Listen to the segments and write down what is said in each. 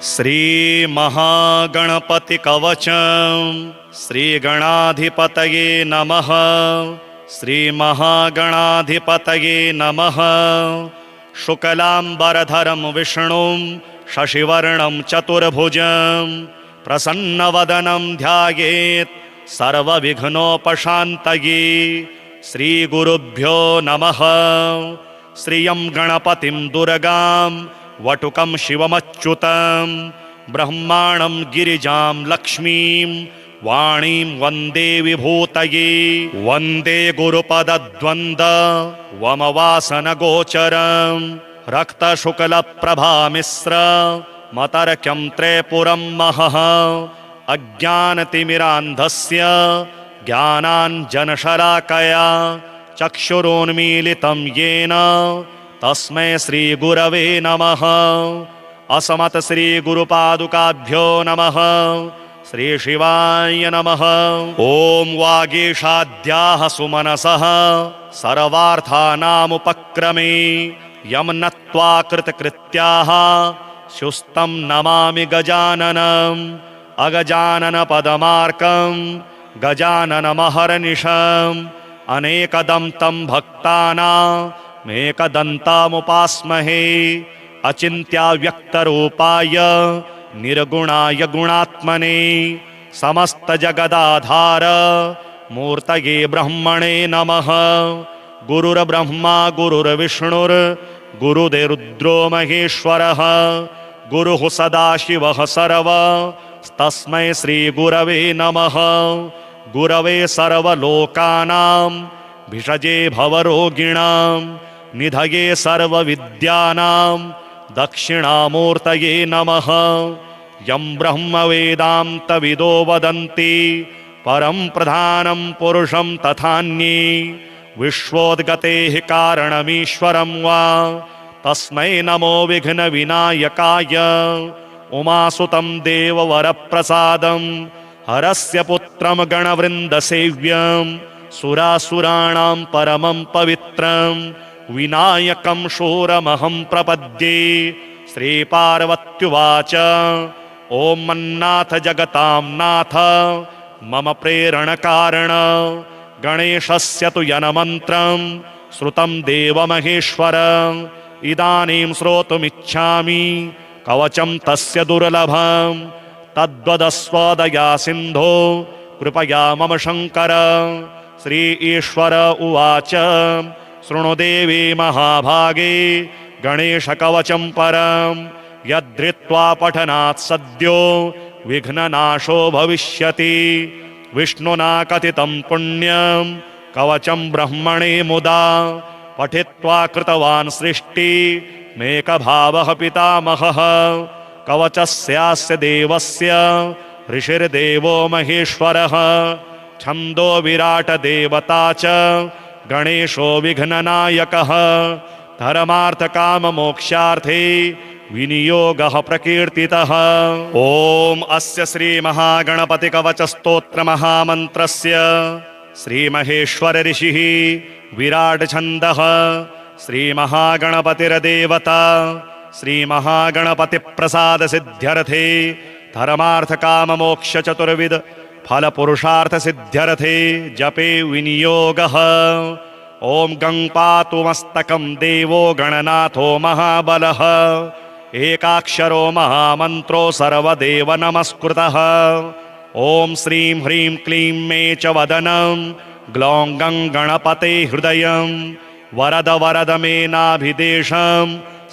श्री महागणपति कवचम् श्री गणाधिपतये नमः। श्री महागणाधिपतये नमः। शुक्लांबरधरं विष्णुं शशिवर्णं चतुर्भुजं प्रसन्नवदनं ध्यायेत् सर्वविघ्नोपशान्तये। श्रीगुरुभ्यो नमः। श्रियं गणपतिं दुर्गां वटुकं शिवमच्युतं ब्रह्माणं गिरिजां लक्ष्मीं वाणीं वन्दे विभूतये। वन्दे गुरुपदद्वन्द्व वमवासनगोचरं रक्तशुक्लप्रभामिश्र मतर्क्यं त्रैपुरं महः। अज्ञानतिमिरान्धस्य ज्ञानाञ्जनशलाकया चक्षुरोन्मीलितं येन तस्मै श्रीगुरवे नमः। असमत श्रीगुरुपादुकाभ्यो नमः। श्री शिवाय नमः। ॐ वागीशाद्याः सुमनसः सर्वार्थानामुपक्रमे यं नत्वा कृतकृत्याः शुस्तं नमामि गजाननम्। अगजाननपदमार्कं गजाननमहर्निशम् अनेकदन्तं भक्तानामेकदन्तमुपास्महे। अचिन्त्याव्यक्तरूपाय निर्गुणाय गुणात्मने समस्तजगदाधार मूर्तये ब्रह्मणे नमः। गुरुर्ब्रह्मा गुरुर्विष्णुर्गुरुर्रुद्रो महेश्वरः गुरुः सदाशिवः सर्वस्तस्मै श्रीगुरवे नमः। गुरवे सर्वलोकानां भिषजे भवरोगिणां निधये सर्वविद्यानां दक्षिणामूर्तये नमः। यं ब्रह्मवेदान्तविदो वदन्ति परं प्रधानं पुरुषं तथान्ये विश्वोद्गतेः कारणमीश्वरं वा तस्मै नमो विघ्नविनायकाय। उमासुतं देववरप्रसादं हरस्य पुत्रं गणवृन्दसेव्यं सुरासुराणां परमं पवित्रं विनायकं शूरमहं प्रपद्ये। श्रीपार्वत्युवाच ॐ मन्नाथ जगतां नाथ मम प्रेरणकारण गणेशस्य तु यन्मन्त्रं श्रुतं देवमहेश्वर। इदानीं श्रोतुमिच्छामि कवचं तस्य दुर्लभं तद्वदस्वदया सिन्धो कृपया मम शङ्कर। श्री ईश्वर उवाच शृणु देवी महाभागे गणेशकवचं परं यद्धृत्वा पठनात् सद्यो विघ्ननाशो भविष्यति। विष्णुना कथितं पुण्यं कवचं ब्रह्मणे मुदा पठित्वा कृतवान् सृष्टिमेकभावः पितामहः। कवचस्यास्य देवस्य ऋषिर्देवो महेश्वरः छन्दो विराट देवता च गणेशो विघ्ननायकः। धर्मार्थकाममोक्षार्थे विनियोगः प्रकीर्तितः। ॐ अस्य श्रीमहागणपतिकवचस्तोत्रमहामन्त्रस्य श्रीमहेश्वर ऋषिः विराट छन्दः श्रीमहागणपतिर्देवता श्रीमहागणपतिप्रसादसिद्ध्यर्थे धर्मार्थकाममोक्षचतुर्विध फलपुरुषार्थसिद्ध्यर्थे जपे विनियोगः। ॐ गं पातु मस्तकं देवो गणनाथो महाबलः एकाक्षरो महामन्त्रो सर्वदेव नमस्कृतः। ॐ श्रीं ह्रीं क्लीं मे च वदनं ग्लौं गं गणपते हृदयं वरद वरद मे नाभिदेशं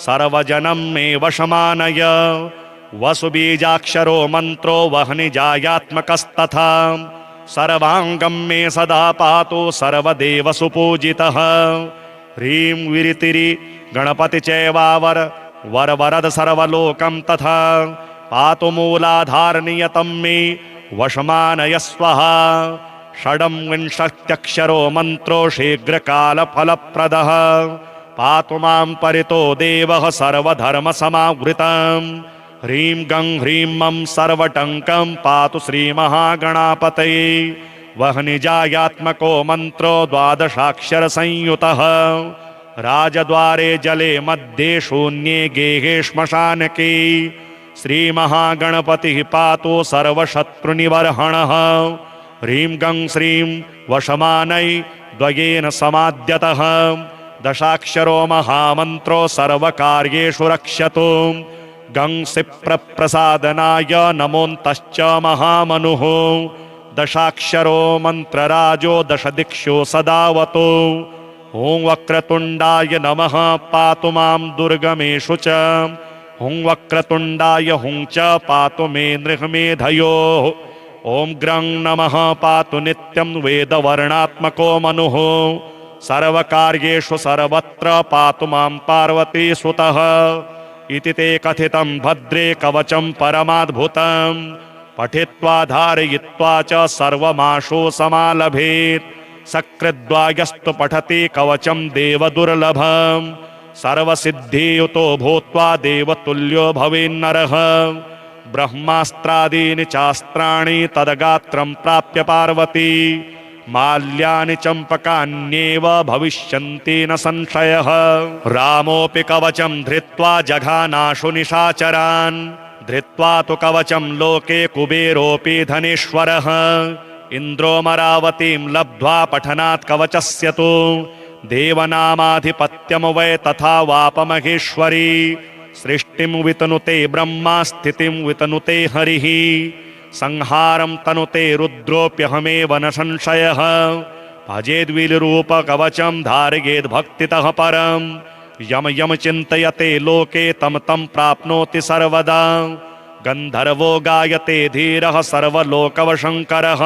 सर्वजनं मे वशमानय। वसुबीजाक्षरो मन्त्रो वह्निजायात्मकस्तथा सर्वाङ्गं मे सदा पातु सर्वदेव सुपूजितः। ह्रीं विरितिरि गणपति चैवावर वरवरद सर्वलोकं तथा पातु मूलाधारनियतं मे वशमानय स्वहा। षडं विंशत्यक्षरो मन्त्रो शीघ्रकालफलप्रदः पातु मां परितो देवः सर्वधर्मसमावृतम्। ह्रीं गं ह्रीं मं सर्वटङ्कं पातु श्रीमहागणापतये। वह्निजायात्मको मन्त्रो द्वादशाक्षरसंयुतः राजद्वारे जले मध्ये शून्ये गेहे श्मशानके श्रीमहागणपतिः पातु सर्वशत्रुनिबर्हणः। ह्रीं गं श्रीं वशमानै द्वयेन समाद्यतः। दशाक्षरो महामन्त्रो सर्वकार्येषु रक्ष्यतु। गं सिप्रप्रसादनाय नमोऽन्तश्च महामनुः। दशाक्षरो मन्त्रराजो दशदिक्षु सदावतु। ॐ वक्रतुण्डाय नमः पातु मां दुर्गमेषु च। हुं वक्रतुण्डाय हुं च पातु मे नृहमेधयोः। ॐ ग्रं नमः पातु नित्यं वेदवर्णात्मको मनुः। सर्वकार्येषु सर्वत्र पातु मां पार्वतीसुतः। इति ते कथितं भद्रे कवचं परमाद्भुतं। पठित्वा धारयित्वा च सर्वमाशु समालभेत्। सकृद्वायस्तु पठति कवचं देवदुर्लभम्। सर्वसिद्धियुतो भूत्वा देवतुल्यो भवेन्नरः। ब्रह्मास्त्रादीनि चास्त्राणि तदगात्रं प्राप्य पार्वती। माल्यानि चम्पकान्येव भविष्यन्ति न संशयः। रामोऽपि कवचं धृत्वा जघानाशु निशाचरान्। धृत्वा तु कवचं लोके कुबेरोऽपि धनेश्वरः। इन्द्रोमरावतीं लब्ध्वा पठनात् कवचस्य तु देवनामाधिपत्यं वै तथा वापमहेश्वरी। सृष्टिं वितनुते ब्रह्मा स्थितिं वितनुते हरिः। संहारं तनुते रुद्रोऽप्यहमेव न संशयः। भजेद्विलरूपकवचं धारयेद्भक्तितः परम्। यम यम चिन्तयते लोके तं तं प्राप्नोति सर्वदा। गन्धर्वो गायते धीरः सर्वलोकवशङ्करः।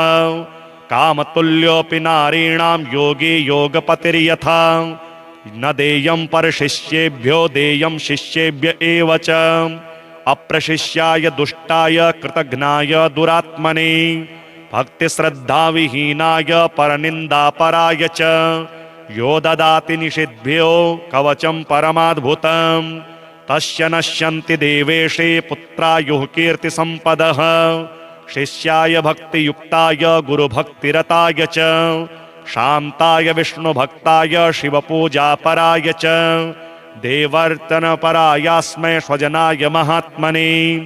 कामतुल्योऽपि नारीणां योगी योगपतिर्यथा। न देयं परशिष्येभ्यो देयं शिष्येभ्य एव च। अप्रशिष्याय दुष्टाय कृतघ्नाय दुरात्मने। भक्तिश्रद्धाविहीनाय परनिन्दापराय च। यो ददाति निषिद्भ्यो कवचं परमाद्भुतं। तस्य नश्यन्ति देवेशे पुत्रायुः कीर्तिसम्पदः। शिष्याय भक्तियुक्ताय गुरुभक्तिरताय च। शान्ताय विष्णुभक्ताय शिवपूजापराय च। देवर्तनपरायास्मै स्वजनाय महात्मने।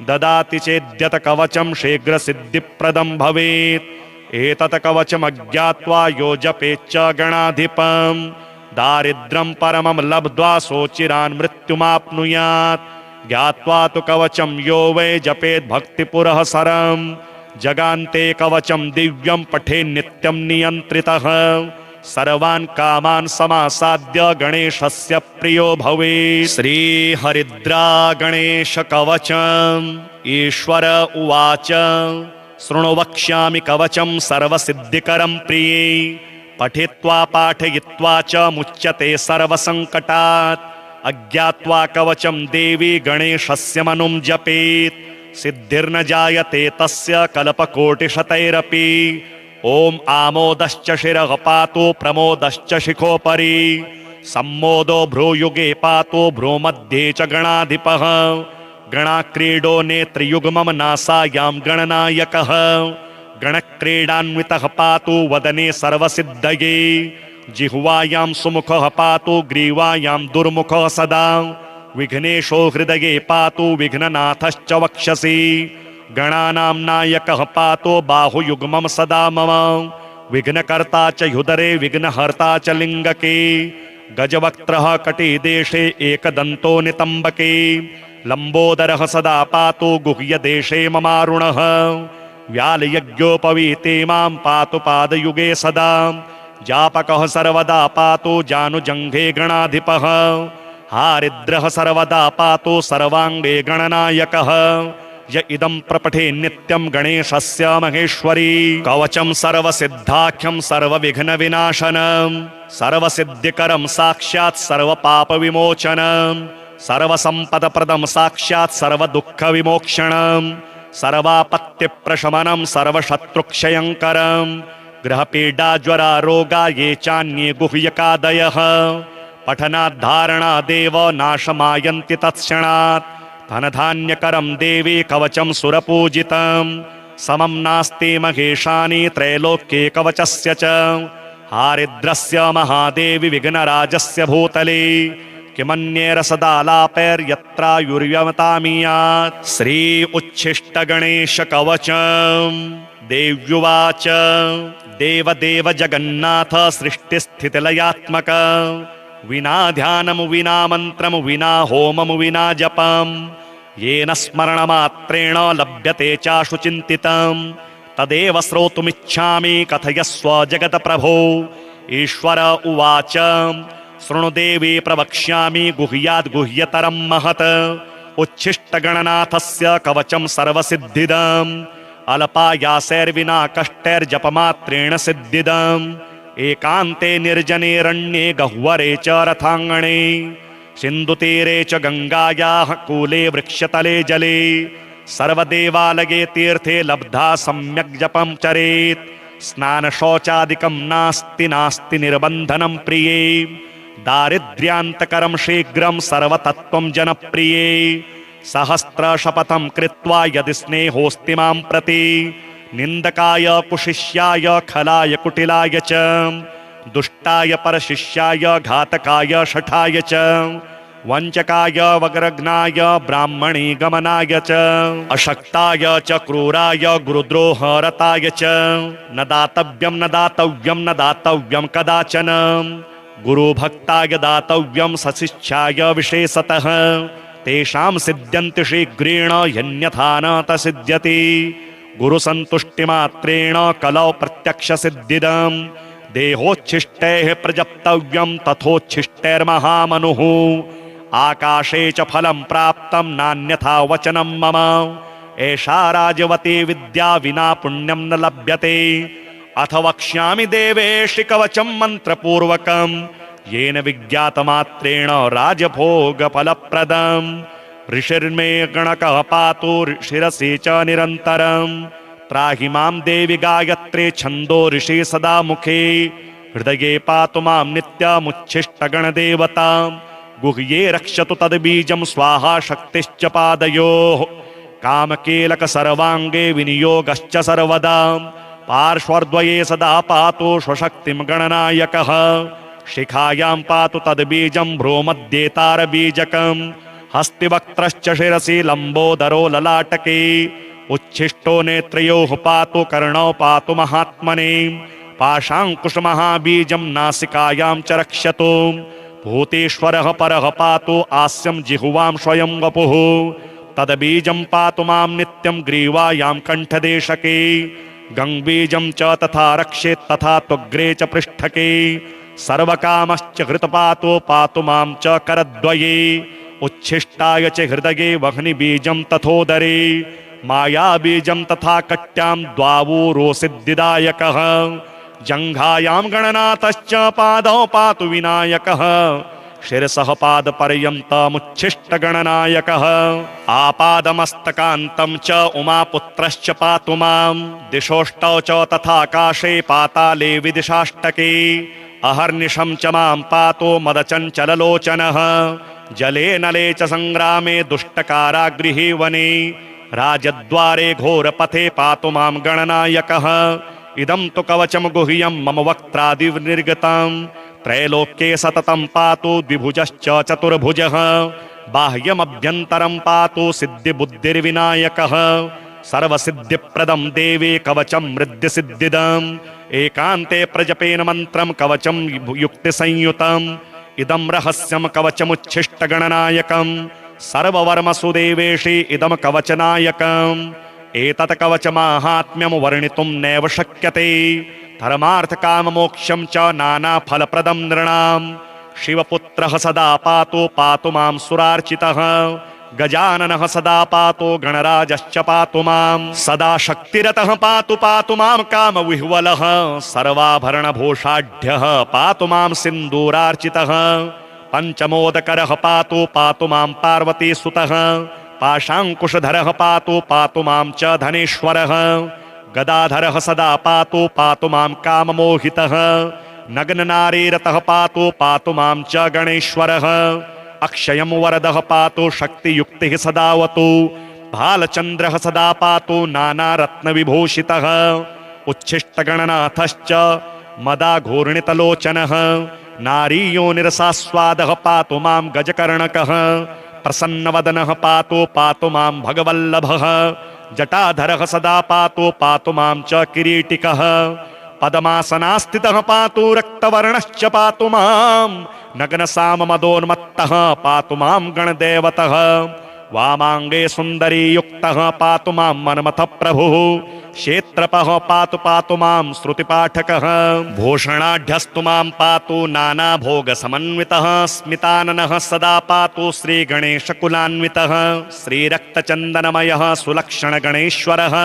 ददाति चेद्यत कवचं शीघ्रसिद्धिप्रदं भवेत्। एतत् कवचमज्ञात्वा यो जपेच्च गणाधिपं। दारिद्र्यं परमं लब्ध्वा सोचिरान् मृत्युमाप्नुयात्। ज्ञात्वा तु कवचं यो वै जपेत् भक्तिपुरःसरम्। जगान्ते कवचं दिव्यं पठेन् नित्यं नियन्त्रितः। सर्वान् कामान् समासाद्य गणेशस्य प्रियो भवेत्। श्रीहरिद्रा गणेश कवचम्। ईश्वर उवाच शृणु वक्ष्यामि कवचं सर्वसिद्धिकरं प्रिये। पठित्वा पाठयित्वा च मुच्यते सर्वसङ्कटात्। अज्ञात्वा कवचं देवी गणेशस्य मनुं जपेत्। सिद्धिर्न जायते तस्य कल्पकोटिशतैरपि। ॐ आमोदश्च शिरः पातु प्रमोदश्च शिखोपरि। सम्मोदो भ्रूयुगे पातु भ्रूमध्ये च गणाधिपः। गणाक्रीडो नेत्रयुग्मं नासायां गणनायकः। गणक्रीडान्वितः पातु वदने सर्वसिद्धये। जिह्वायां सुमुखः पातु ग्रीवायां दुर्मुखः सदा। विघ्नेशो हृदये पातु विघ्ननाथश्च वक्षसि। गणानां नायकः पातु बाहुयुग्मं सदा मम। विघ्नकर्ता च ह्युदरे विघ्नहर्ता च लिङ्गके। गजवक्त्रः कटिदेशे एकदन्तो नितम्बके। लम्बोदरः सदा पातु गुह्यदेशे ममारुणः। व्यालयज्ञोपवीते मां पातु पादयुगे सदा। जापकः सर्वदा पातु जानुजङ्घे गणाधिपः। हारिद्रः सर्वदा पातु सर्वाङ्गे गणनायकः। य इदं प्रपठे नित्यं गणेशस्य महेश्वरी। कवचं सर्वसिद्धाख्यं सर्वविघ्नविनाशनं। सर्वसिद्धिकरं साक्षात् सर्वपापविमोचनं। सर्वसम्पदप्रदं साक्षात् सर्वदुःखविमोक्षणं। सर्वापत्तिप्रशमनं सर्वशत्रुक्षयङ्करं। गृहपीडा ज्वरा रोगा ये चान्ये गुह्यकादयः। पठनाद्धारणादेव नाशमायन्ति तत्क्षणात्। धनधान्यकरं देवी कवचं सुरपूजितं। समं नास्ति महेशानि त्रैलोक्ये कवचस्य च। हारिद्रस्य महादेवी विघ्नराजस्य भूतले। किमन्येरसदालापैर्यत्रायुर्यमतामीयात्। श्री उच्छिष्ट गणेश कवचम्। देव्युवाच देवदेव जगन्नाथ सृष्टिस्थितिलयात्मक विना ध्यानम् विना मन्त्रम् विना होमम् विना जपम् येन स्मरणमात्रेण लभ्यते चाशु चिन्तितम् तदेव श्रोतुमिच्छामि कथयस्व जगत्प्रभो। ईश्वर उवाच शृणु देवी प्रवक्ष्यामि गुह्याद् गुह्यतरं महत्। उच्छिष्टगणनाथस्य कवचं सर्वसिद्धिदम् अल्पायासैर्विना कष्टैर्जपमात्रेण सिद्धिदम् एकान्ते निर्जनेरण्ये गह्वरे च रथाङ्गणे सिन्धुतीरे च गङ्गायाः कूले वृक्षतले जले सर्वदेवालये तीर्थे लब्धा सम्यक् जपं चरेत्। स्नानशौचादिकं नास्ति नास्ति निर्बन्धनं प्रिये दारिद्र्यान्तकरं शीघ्रं सर्वतत्त्वं जनप्रिये। सहस्रशपथं कृत्वा यदि स्नेहोऽस्ति मां प्रति निन्दकाय कुशिष्याय खलाय कुटिलाय च दुष्टाय परशिष्याय घातकाय शठाय च वञ्चकाय वग्रघ्नाय ब्राह्मणी गमनाय च अशक्ताय च क्रूराय गुरुद्रोहरताय च न दातव्यं न दातव्यं न दातव्यं कदाचन गुरुभक्ताय दातव्यं सशिष्याय विशेषतः तेषां सिद्ध्यन्ति शीघ्रेण यन्यथा न तसिद्ध्यति। गुरुसन्तुष्टिमात्रेण कलौ प्रत्यक्षसिद्धिदम् देहोच्छिष्टैः प्रजप्तव्यं तथोच्छिष्टैर्महामनुः। आकाशे च फलं प्राप्तं नान्यथा वचनं मम एषा राजवती विद्या विना पुण्यं न लभ्यते। अथ वक्ष्यामि देवेशि कवचं मन्त्रपूर्वकम् येन विज्ञातमात्रेण राजभोगफलप्रदम्। ऋषिर्मे गणकः पातु शिरसि च निरन्तरम् त्राहि मां देवि गायत्रे छन्दो ऋषि सदा मुखे हृदये पातु मां नित्यमुच्छिष्टगणदेवताम् गुह्ये रक्षतु तद्बीजं स्वाहा शक्तिश्च पादयोः कामकीलक सर्वाङ्गे विनियोगश्च सर्वदा पार्श्वद्वये सदा पातु स्वशक्तिं गणनायकः शिखायां पातु तद्बीजं भ्रूमध्ये तारबीजकम् हस्तिवक्त्रश्च शिरसि लम्बोदरो ललाटके उच्छिष्टो नेत्रयोः पातु कर्णौ पातु महात्मने पाशाङ्कुशमहाबीजं नासिकायां च रक्षतु भूतेश्वरः परः पातु आस्यं जिह्वां स्वयं वपुः तद्बीजं पातु मां नित्यं ग्रीवायां कण्ठदेशके गङ्बीजं च तथा रक्षेत् तथा त्वग्रे च पृष्ठके सर्वकामश्च पातु मां च करद्वये उच्छिष्टाय च हृदये वह्निबीजं तथोदरे मायाबीजं तथा कट्यां द्वावूरो सिद्धिदायकः जङ्घायां गणनाथश्च पादौ पातु विनायकः शिरसः पादपर्यन्तमुच्छिष्टगणनायकः आपादमस्तकान्तं च उमापुत्रश्च पातु मां दिशोष्टौ च तथाकाशे पाताले विदिशाष्टके अहर्निशं च मां पातु मदचञ्चललोचनः जले नले च संग्रामे दुष्टकारागृहे वने राजद्वारे घोरपथे पातु मां गणनायकः इदं तु कवचं गुह्यं मम वक्त्रादिनिर्गतं त्रैलोक्ये सततं पातु द्विभुजश्च चतुर्भुजः बाह्यमभ्यन्तरं पातु सिद्धिबुद्धिर्विनायकः सर्वसिद्धिप्रदं देवे कवचं मृद्धिसिद्धिदम् एकान्ते प्रजपेन मन्त्रं कवचं युक्तिसंयुतम् इदं रहस्यं कवचमुच्छिष्टगणनायकम् सर्ववर्मसु देवेशि इदं कवचनायकम् एतत् कवचमाहात्म्यं वर्णितुं नैव शक्यते धर्मार्थकाममोक्षं च नानाफलप्रदं नृणाम् शिवपुत्रः सदा पातु मां सुरार्चितः गजाननः सदा पातु गणराजश्च पातु मां सदा शक्तिरतः पातु मां कामविह्वलः सर्वाभरणभूषाढ्यः पातु मां सिन्दूरार्चितः पञ्चमोदकरः पातु मां पार्वतीसुतः पाशाङ्कुशधरः पातु मां च धनेश्वरः गदाधरः सदा पातु मां काममोहितः नग्ननारीरतः पातु मां च गणेश्वरः अक्षयं वरदः पातु शक्तियुक्तिः सदावतु भालचन्द्रः सदा पातु नानारत्नविभूषितः उच्छिष्टगणनाथश्च मदाघूर्णितलोचनः नारीयोनिरसास्वादः पातु मां गजकर्णकः प्रसन्नवदनः पातु मां भगवल्लभः जटाधरः सदा पातु मां च किरीटिकः पद्मासनास्थितः पातु रक्तवर्णश्च पातु मां नग्नसाममदोन्मत्तः पातु मां गणदेवतः वामाङ्गे सुन्दरी युक्तः पातु मां मन्मथ प्रभुः क्षेत्रपः पातु मां श्रुतिपाठकः भूषणाढ्यस्तु मां पातु नानाभोगसमन्वितः स्मिताननः सदा पातु श्रीगणेशकुलान्वितः श्रीरक्तचन्दनमयः सुलक्षणगणेश्वरः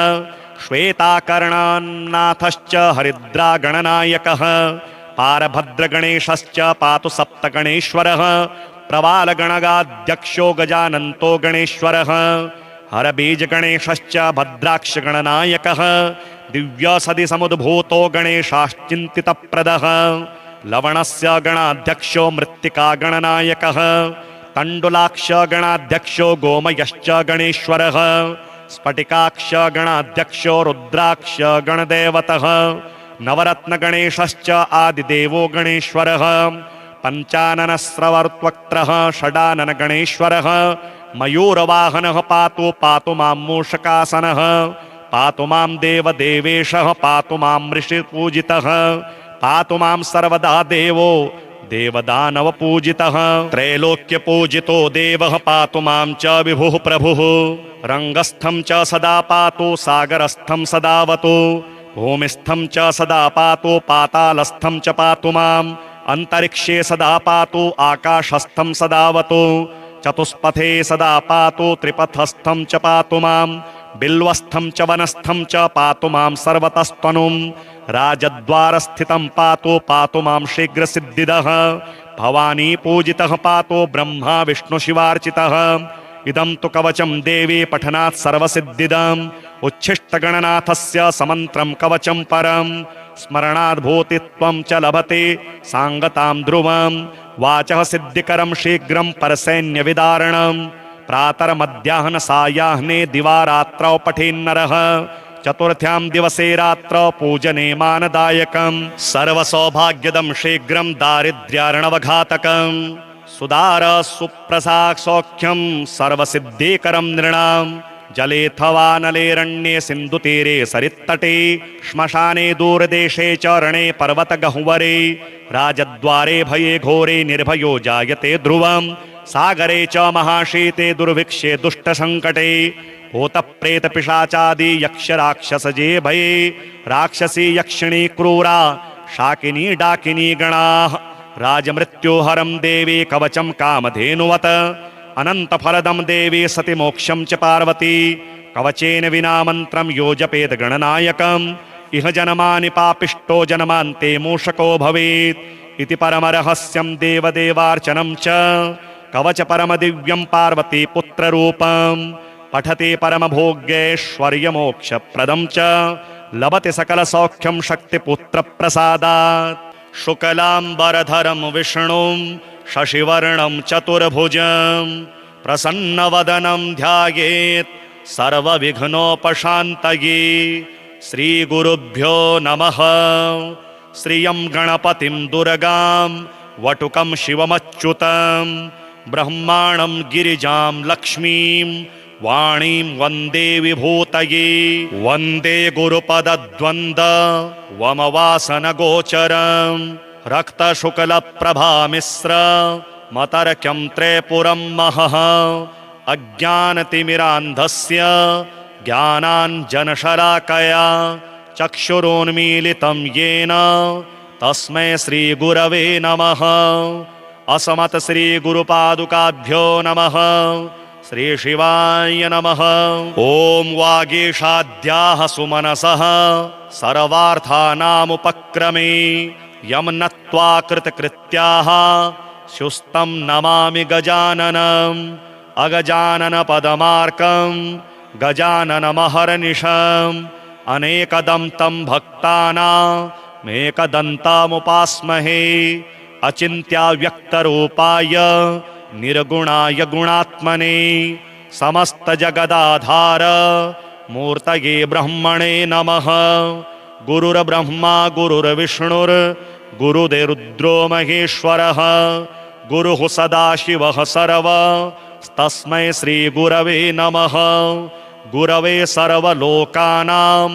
श्वेताकर्णान्नाथश्च हरिद्रागणनायकः पारभद्रगणेशश्च पातु सप्तगणेश्वरः प्रवालगणगाध्यक्षो गजानन्तो गणेश्वरः हरबीजगणेशश्च भद्राक्षगणनायकः दिव्यसदि समुद्भूतो गणेशाश्चिन्तितप्रदः लवणस्य गणाध्यक्षो मृत्तिकागणनायकः तण्डुलाक्षगणाध्यक्षो गोमयश्च गणेश्वरः स्फटिकाक्षगणाध्यक्षो रुद्राक्षगणदेवतः नवरत्नगणेशश्च आदिदेवो गणेश्वरः पञ्चाननस्रवर्त्वक्त्रः षडाननगणेश्वरः मयूरवाहनः पातु मां मूषकासनः पातु मां देवदेवेशः पातु मां ऋषिपूजितः पातु मां सर्वदा देवो देवदानवपूजितः त्रैलोक्यपूजितो देवः पातु मां च विभुः प्रभुः रङ्गस्थं च सदा पातु सागरस्थं सदावतु भूमिस्थं च सदा पातु पातालस्थं च पातु माम् अंतरिक्षे सदा पातु आकाशस्थं सदावतु चतुष्पथे सदा पातु त्रिपथस्थं च पातु मां बिल्वस्थं च वनस्थं च पातु मां सर्वतस्त्वनुं राजद्वारस्थितं पातु मां शीघ्रसिद्धिदः भवानी पूजितः पातु ब्रह्मा विष्णुशिवार्चितः इदं तु कवचं देवी पठनात् सर्वसिद्धिदम् उच्छिष्टगणनाथस्य समन्त्रं कवचं परं स्मरणाद् भूतित्वं च लभते सांगतां ध्रुवं वाचः सिद्धिकरं शीघ्रं परसैन्यविदारणं प्रातर्मध्याह्न सायाह्ने दिवारात्रौ पठेन्नरः चतुर्थ्यां दिवसे रात्रौ पूजने मानदायकं सर्वसौभाग्यदं शीघ्रं दारिद्र्यार्णवघातकं सुदार सुप्रसाद सौख्यं सर्वसिद्धिकरं नृणाम् जलेऽथवा नलेरण्ये सिन्धुतीरे सरित्तटे श्मशाने दूरदेशे च रणे पर्वतगह्वरे राजद्वारे भये घोरे निर्भयो जायते ध्रुवं सागरे च महाशीते दुर्भिक्षे दुष्टसङ्कटे भूतप्रेतपिशाचादि यक्षराक्षसजे भये राक्षसी यक्षिणी क्रूरा शाकिनी डाकिनी गणाः राजमृत्युहरं देवी कवचं कामधेनुवत् अनन्तफलदं देवी सति मोक्षं च पार्वती कवचेन विना मन्त्रं यो जपेत गणनायकम् इह जनमानि पापिष्टो जनमान्ते मूषको भवेत् इति परमरहस्यं देवदेवार्चनं च कवच परमदिव्यं पार्वती पुत्ररूपं पठति परमभोग्यैश्वर्यमोक्षप्रदं च लभते सकलसौख्यं शक्तिपुत्रप्रसादात् शुक्लाम्बरधरं विष्णुं शशिवर्णं चतुर्भुजं प्रसन्नवदनं ध्यायेत् सर्वविघ्नोपशान्तये श्रीगुरुभ्यो नमः। श्रियं गणपतिं दुर्गां वटुकं शिवमच्युतं ब्रह्माणं गिरिजां लक्ष्मीं वाणीं वन्दे विभूतये वन्दे गुरुपदद्वन्द्व वमवासनगोचरं रक्तशुक्लप्रभामिश्र मतर्क्यं त्रैपुरं महः अज्ञानतिमिरान्धस्य ज्ञानाञ्जनशलाकया चक्षुरोन्मीलितं येन तस्मै श्रीगुरवे नमः। असमत श्रीगुरुपादुकाभ्यो नमः। श्रीशिवाय नमः। ॐ वागीशाद्याः सुमनसः सर्वार्थानामुपक्रमे यं नत्वा कृतकृत्याः शुस्तं नमामि गजाननम् अगजाननपदमार्कं गजाननमहर्निशम् अनेकदं तं भक्तानामेकदन्तामुपास्महे अचिन्त्याव्यक्तरूपाय निर्गुणाय गुणात्मने समस्तजगदाधार मूर्तये ब्रह्मणे नमः। गुरुर्ब्रह्मा गुरुर्विष्णुर् गुरुदेरुद्रो महेश्वरः गुरुः सदाशिवः सर्वस्तस्मै श्रीगुरवे नमः। गुरवे सर्वलोकानां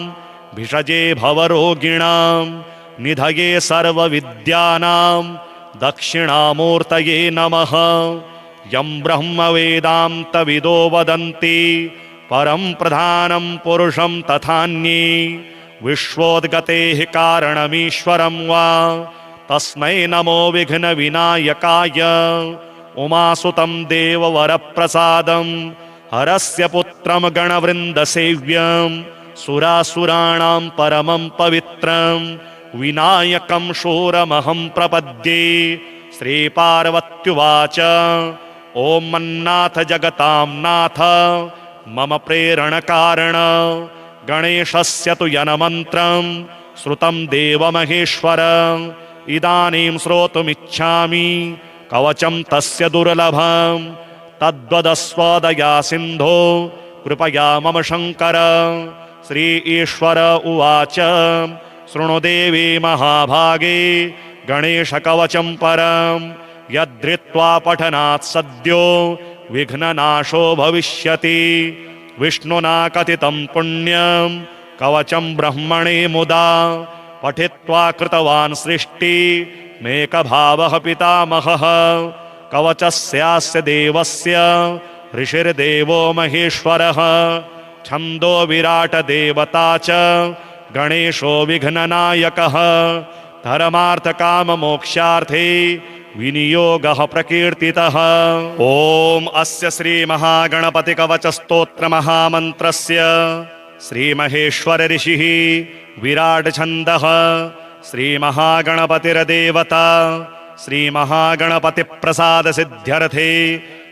भिषजे भवरोगिणां निधये सर्वविद्यानां दक्षिणामूर्तये नमः। यं ब्रह्मवेदान्तविदो वदन्ति परं प्रधानं पुरुषं तथान्ये विश्वोद्गतेः कारणमीश्वरं वा तस्मै नमो विघ्नविनायकाय। उमासुतं देववरप्रसादं हरस्य पुत्रं गणवृन्दसेव्यं सुरासुराणां परमं पवित्रं विनायकं शूरमहं प्रपद्ये। श्रीपार्वत्युवाच ॐ मन्नाथ जगतां नाथ मम प्रेरणकारण गणेशस्य तु यन्मन्त्रं श्रुतं देवमहेश्वर। इदानीं श्रोतुमिच्छामि कवचं तस्य दुर्लभं तद्वदस्वदया सिन्धो कृपया मम शङ्कर। श्री ईश्वर उवाच शृणु देवी महाभागे गणेशकवचं परं यद्धृत्वा पठनात् सद्यो विघ्ननाशो भविष्यति। विष्णुना कथितं पुण्यं कवचं ब्रह्मणे मुदा पठित्वा कृतवान् सृष्टिमेकभावः पितामहः। कवचस्यास्य देवस्य ऋषिर्देवो महेश्वरः छन्दो विराट देवता च गणेशो विघ्ननायकः। धर्मार्थकाममोक्षार्थे विनियोगः प्रकीर्तितः। ॐ अस्य श्रीमहागणपतिकवचस्तोत्रमहामन्त्रस्य श्रीमहेश्वर ऋषिः विराट छन्दः श्रीमहागणपतिर्देवता श्रीमहागणपतिप्रसादसिद्ध्यर्थे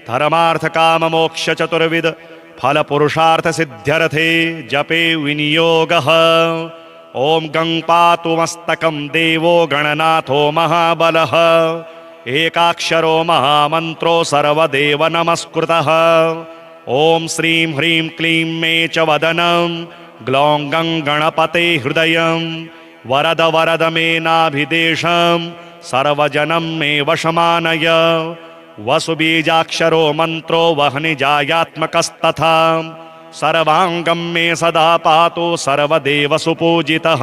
धर्मार्थकाममोक्षचतुर्विध फलपुरुषार्थसिद्ध्यर्थे जपे विनियोगः। ॐ गं पातु मस्तकं देवो गणनाथो महाबलः एकाक्षरो महामन्त्रो सर्वदेव नमस्कृतः। ॐ श्रीं ह्रीं क्लीं मे च वदनं ग्लौं गं गणपते हृदयं वरद वरद मे नाभिदेशं सर्वजनं मे वशमानय। वसुबीजाक्षरो मन्त्रो वह्निजायात्मकस्तथा सर्वाङ्गं मे सदा पातु सर्वदेव सुपूजितः।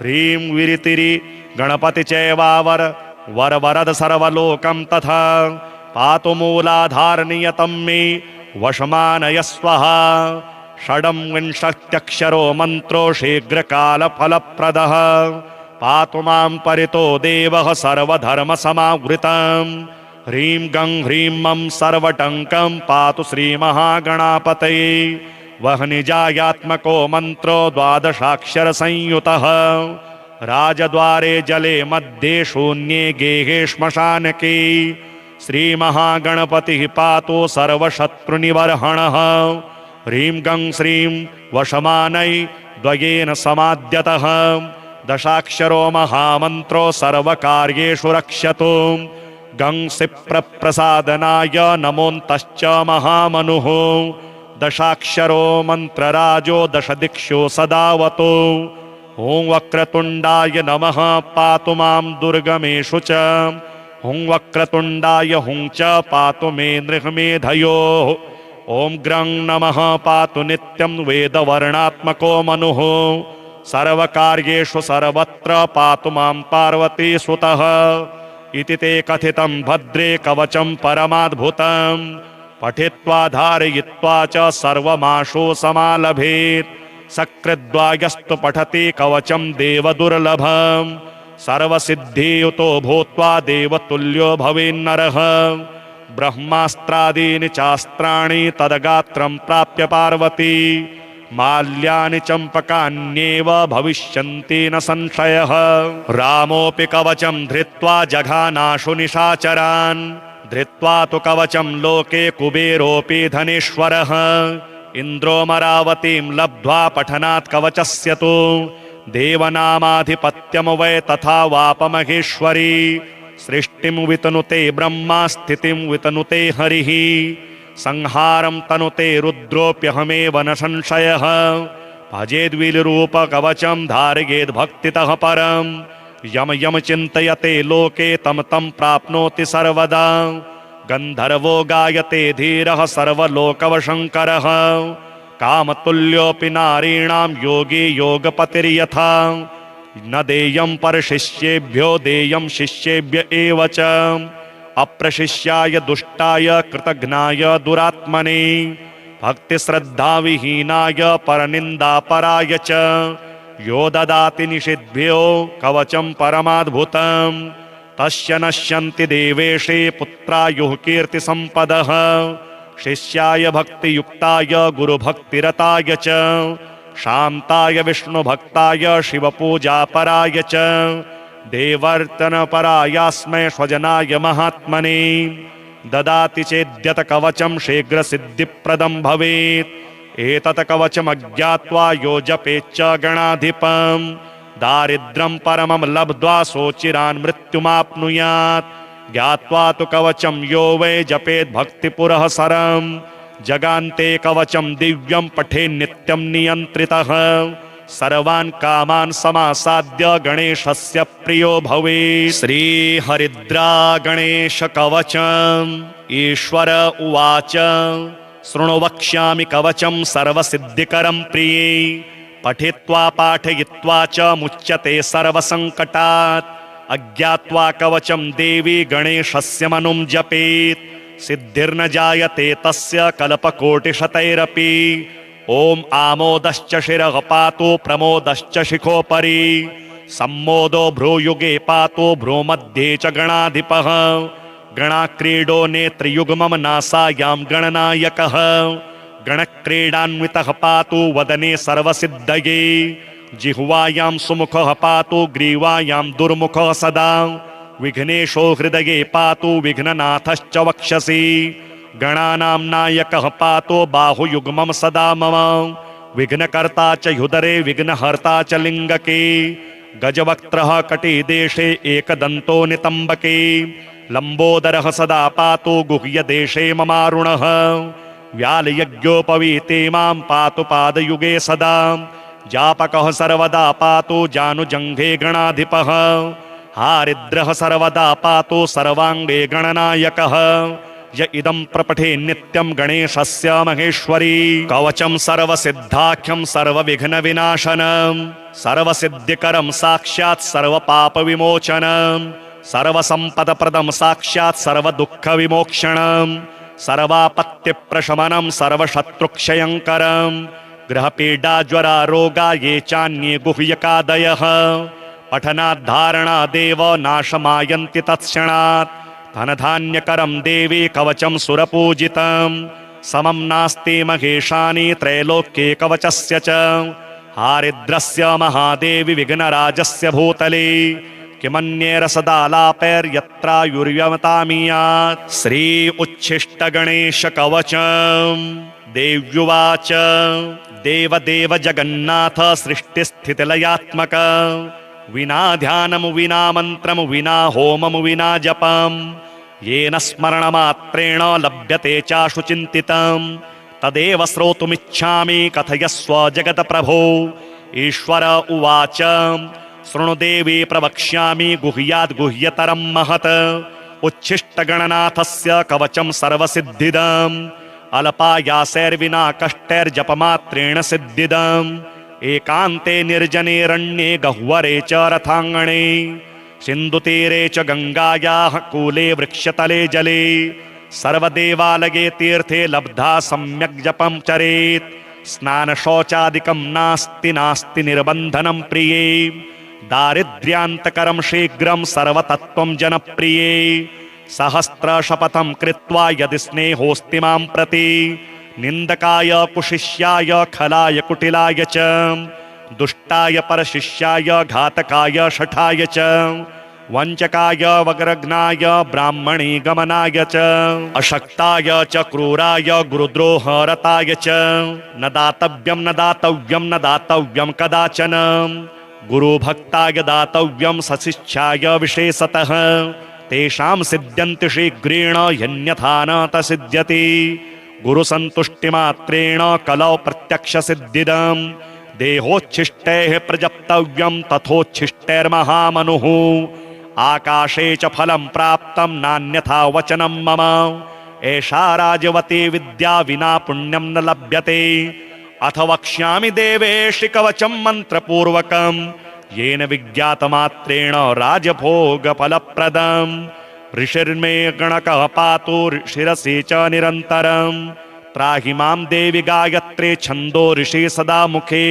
ह्रीं विरितिरि गणपति चैवावर वरवरद सर्वलोकं तथा पातु मूलाधारनियतं मे वशमानय स्वाहा। षड्विंशत्यक्षरो मन्त्रो शीघ्रकालफलप्रदः पातु मां परितो देवः सर्वधर्मसमावृतम्। ह्रीं गं ह्रीं मं सर्वटङ्कं पातु श्रीमहागणापतये। वह्निजायात्मको मन्त्रो द्वादशाक्षरसंयुतः राजद्वारे जले मध्ये शून्ये गेहे श्मशानके। श्रीमहागणपतिः पातु सर्वशत्रुनिवर्हणः। ह्रीं गं श्रीं वशमानै द्वयेन समाद्यतः दशाक्षरो महामन्त्रो सर्वकार्येषु रक्षतु। गं सिप्रप्रसादनाय नमोऽन्तश्च महामनुः दशाक्षरो मन्त्रराजो दशदिक्षु सदावतु। ॐ वक्रतुण्डाय नमः पातु मां दुर्गमेषु च। ॐ वक्रतुण्डाय हुं च पातु मे नृहमेधयोः। ॐ ग्रं नमः पातु नित्यं वेदवर्णात्मको मनुः सर्वकार्येषु सर्वत्र पातु मां पार्वती सुतः। इति ते कथितं भद्रे कवचं परमाद्भुतं पठित्वा धारयित्वा च सर्वमाशु समालभेत्। सकृद्वायस्तु पठति कवचं देवदुर्लभं सर्वसिद्धियुतो भूत्वा देवतुल्यो भवेन्नरः। ब्रह्मास्त्रादीनि चास्त्राणि तदगात्रं प्राप्य पार्वती माल्यानि चम्पकान्येव भविष्यन्ति न संशयः। रामोऽपि कवचं धृत्वा जघानाशु निशाचरान् धृत्वा तु कवचं लोके कुबेरोऽपि धनेश्वरः। इन्द्रोमरावतीं लब्ध्वा पठनात् कवचस्य तु देवनामाधिपत्यं वै तथा वापमहेश्वरी। सृष्टिं वितनुते ब्रह्मा स्थितिं वितनुते हरिः संहारं तनुते रुद्रोऽप्यहमेव न संशयः। भजेद्विलरूपकवचं धारयेद्भक्तितः परं यम यम चिन्तयते लोके तम तम प्राप्नोति सर्वदा। गंधर्वो गायते धीरः सर्वलोकवशङ्करः। कामतुल्योऽपि नारीणां योगी योगपतिर्यथा। न देयं परशिष्येभ्यो देयं शिष्येभ्य एव च। अप्रशिष्याय दुष्टाय कृतघ्नाय दुरात्मने। भक्तिश्रद्धाविहीनाय परनिन्दापराय च। यो ददाति निषिद्धभ्यो कवचं परमाद्भुतं। तस्य नश्यन्ति देवेशे पुत्रायुः कीर्तिसम्पदः। शिष्याय भक्तियुक्ताय गुरुभक्तिरताय च। शान्ताय विष्णुभक्ताय शिवपूजापराय च। देवर्तनपरायास्मै स्वजनाय महात्मने। ददाति चेद्यत कवचं शीघ्रसिद्धिप्रदं भवेत्। एतत् कवचमज्ञात्वा यो जपेच्च गणाधिपं। दारिद्र्यं परमं लब्ध्वा सोचिरान् मृत्युमाप्नुयात्। ज्ञात्वा तु कवचं यो वै जपेत् भक्तिपुरः सरं। जगान्ते कवचं दिव्यं पठेन्नित्यं नियन्त्रितः। सर्वान् कामान् समासाद्य गणेशस्य प्रियो भवेत्। श्रीहरिद्रा गणेश कवचम्। ईश्वर उवाच शृणु वक्ष्यामि कवचं सर्वसिद्धिकरं प्रिये। पठित्वा पाठयित्वा च मुच्यते सर्वसङ्कटात्। अज्ञात्वा कवचं देवी गणेशस्य मनुं जपेत्। सिद्धिर्न जायते तस्य कल्पकोटिशतैरपि। ॐ आमोदश्च शिरः पातु प्रमोदश्च शिखोपरि। सम्मोदो भ्रूयुगे पातु भ्रूमध्ये च गणाधिपः। गणाक्रीडो नेत्रयुग्मं नासायां गणनायकः। गणक्रीडान्वितः पातु वदने सर्वसिद्धये। जिह्वायां सुमुखः पातु ग्रीवायां दुर्मुखः सदा। विघ्नेशो हृदये पातु विघ्ननाथश्च वक्षसि। गणानां नायकः पातु बाहुयुग्मं सदा मम। विघ्नकर्ता च ह्युदरे विघ्नहर्ता च लिङ्गके। गजवक्त्रः कटिदेशे एकदन्तो नितम्बके। लम्बोदरः सदा पातु गुह्यदेशे ममारुणः। व्यालयज्ञोपवीते मां पातु पादयुगे सदा। जापकः सर्वदा पातु जानुजङ्घे गणाधिपः। हारिद्रः सर्वदा पातु सर्वाङ्गे गणनायकः। य इदं प्रपठे नित्यं गणेशस्य महेश्वरी। कवचं सर्वसिद्धाख्यं सर्वविघ्नविनाशनं। सर्वसिद्धिकरं साक्षात् सर्वपापविमोचनं। सर्वसम्पदप्रदं साक्षात् सर्वदुःखविमोक्षणं। सर्वापत्तिप्रशमनं सर्वशत्रुक्षयङ्करं। ग्रहपीडा ज्वरा रोगा ये चान्ये गुह्यकादयः। पठनाद्धारणादेव नाशमायन्ति तत्क्षणात्। धनधान्यकरं देवी कवचं सुरपूजितं। समं नास्ति महेशानि त्रैलोक्ये कवचस्य च। हारिद्रस्य महादेवी विघ्नराजस्य भूतले। किमन्येरसदालापैर्यत्रायुर्यमतामीयात्। श्री उच्छिष्ट गणेश कवचम्। देव्युवाच देवदेव जगन्नाथ सृष्टिस्थितिलयात्मक। विना ध्यानं विना मन्त्रं विना होमं विना जपं। येन स्मरणमात्रेण लभ्यते चाशु चिन्तितं। तदेव श्रोतुमिच्छामि कथयस्व जगत्प्रभो। ईश्वर उवाच शृणु देवी प्रवक्ष्यामि गुह्याद् गुह्यतरं महत्। उच्छिष्टगणनाथस्य कवचं सर्वसिद्धिदम्। अल्पायासैर्विना कष्टैर्जपमात्रेण सिद्धिदम्। एकान्ते निर्जनेरण्ये गह्वरे च रथाङ्गणे। सिन्धुतीरे च गङ्गायाः कूले वृक्षतले जले। सर्वदेवालये तीर्थे लब्धा सम्यक् जपं चरेत्। स्नानशौचादिकं नास्ति नास्ति निर्बन्धनं प्रिये। दारिद्र्यान्तकरं शीघ्रं सर्वतत्त्वं जनप्रिये। सहस्रशपथं कृत्वा यदि स्नेहोऽस्ति मां प्रति। निन्दकाय कुशिष्याय खलाय कुटिलाय च। दुष्टाय परशिष्याय घातकाय शठाय च। वञ्चकाय वग्रघ्नाय ब्राह्मणी गमनाय च। अशक्ताय च क्रूराय गुरुद्रोहरताय च। न दातव्यं न दातव्यं न दातव्यं कदाचन। गुरुभक्ताय दातव्यं सशिष्याय विशेषतः। तेषां सिद्ध्यन्ति शीघ्रेण यन्यथा न सिद्ध्यति। गुरुसन्तुष्टिमात्रेण कलौ प्रत्यक्षसिद्धिदम्। देहोच्छिष्टैः प्रजप्तव्यं तथोच्छिष्टैर्महामनुः आकाशे च फलं प्राप्तं नान्यथा वचनं मम एषा राजवती विद्या विना पुण्यं न लभ्यते अथ वक्ष्यामि देवेशि कवचं मन्त्रपूर्वकं येन विज्ञातमात्रेण राजभोगफलप्रदम् ऋषिर्मे गणकः पातु शिरसि च निरन्तरम् त्राहि मां देवि गायत्रे छन्दो ऋषि सदा मुखे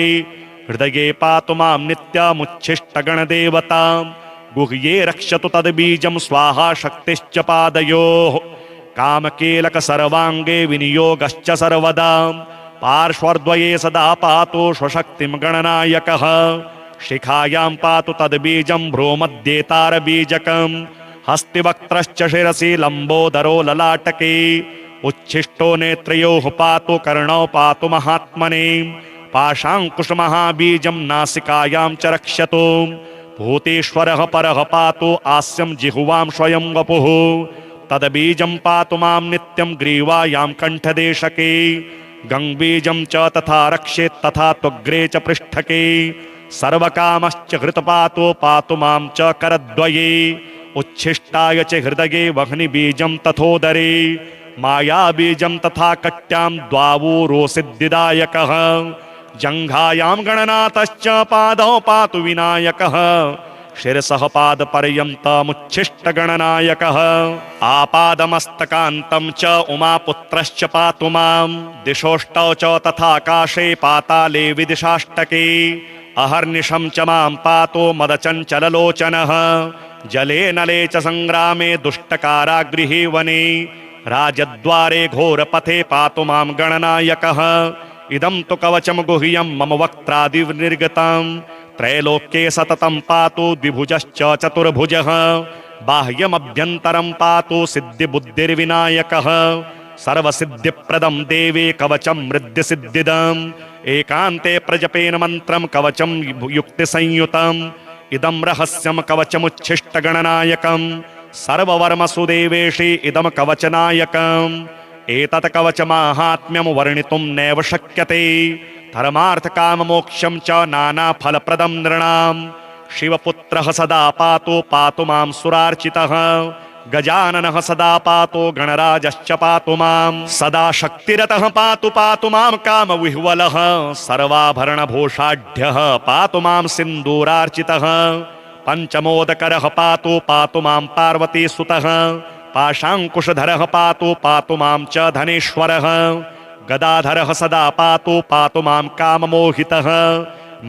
हृदये पातु मां नित्यमुच्छिष्टगणदेवतां गुह्ये रक्षतु तद्बीजं स्वाहा शक्तिश्च पादयोः कामकीलक सर्वाङ्गे विनियोगश्च सर्वदा पार्श्वद्वये सदा पातु स्वशक्तिं गणनायकः शिखायां पातु तद्बीजं भ्रूमध्ये तारबीजकम् हस्तिवक्त्रश्च शिरसि लम्बोदरो ललाटके उच्छिष्टो नेत्रयोः पातु कर्णौ पातु महात्मने पाशाङ्कुशमहाबीजं नासिकायां च रक्षतु भूतेश्वरः परः पातु आस्यं जिह्वां स्वयं वपुः तद्बीजं पातु मां नित्यं ग्रीवायां कण्ठदेशके गङ्बीजं च तथा रक्षेत् तथा त्वग्रे च पृष्ठके सर्वकामश्च हृतपातो पातु मां च करद्वये उच्छिष्टाय च हृदये वह्निबीजं तथोदरे मायाबीजं तथा कट्यां द्वावूरो सिद्धिदायकः जङ्घायां गणनाथश्च पादौ पातु विनायकः शिरसः पादपर्यन्तमुच्छिष्टगणनायकः आपादमस्तकान्तं च उमापुत्रश्च पातु मां दिशोष्टौ च तथाकाशे पाताले विदिशाष्टके अहर्निशं च मां पातु मदचञ्चललोचनः जले नले च संग्रामे दुष्टकारागृहे वने राजद्वारे घोरपथे पातु मां गणनायकः इदं तु कवचं गुह्यं मम वक्त्रादिर्निर्गतं त्रैलोक्ये सततं पातु द्विभुजश्च चतुर्भुजः बाह्यमभ्यन्तरं पातु सिद्धिबुद्धिर्विनायकः सर्वसिद्धिप्रदं देवे कवचं मृद्धिसिद्धिदम् एकान्ते प्रजपेन मन्त्रं कवचं युक्तिसंयुतम् इदं रहस्यं कवचमुच्छिष्टगणनायकं सर्ववर्मसु देवेशि इदं कवचनायकम् एतत् कवचमाहात्म्यं वर्णितुं नैव शक्यते धर्मार्थकाममोक्षं च नानाफलप्रदं नृणां शिवपुत्रः सदा पातु मां सुरार्चितः गजाननः सदा पातु गणराजश्च पातु मां सदा शक्तिरतः पातु मां कामविह्वलः सर्वाभरणभूषाढ्यः पातु मां सिन्दूरार्चितः पञ्चमोदकरः पातु मां पार्वतीसुतः पाशाङ्कुशधरः पातु मां च धनेश्वरः गदाधरः सदा पातु मां काममोहितः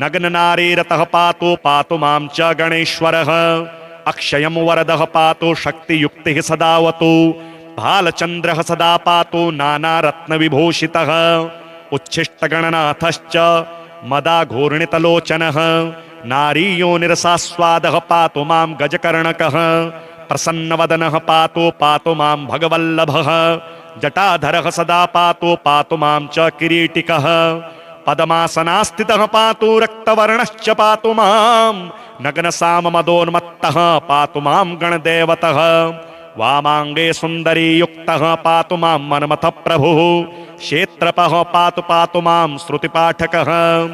नग्ननारीरतः पातु मां च गणेश्वरः अक्षयं वरदः पातु शक्तियुक्तिः सदावतु भालचन्द्रः सदा पातु नानारत्नविभूषितः उच्छिष्टगणनाथश्च मदाघूर्णितलोचनः नारीयोनिरसास्वादः पातु मां गजकर्णकः प्रसन्नवदनः पातु मां भगवल्लभः जटाधरः सदा पातु मां च किरीटिकः पदमासनास्थितः पातु रक्तवर्णश्च पातु मां नग्नसाममदोन्मत्तः पातु मां गणदेवतः वामाङ्गे सुन्दरी युक्तः पातु मां मन्मथः प्रभुः क्षेत्रपः पातु मां श्रुतिपाठकः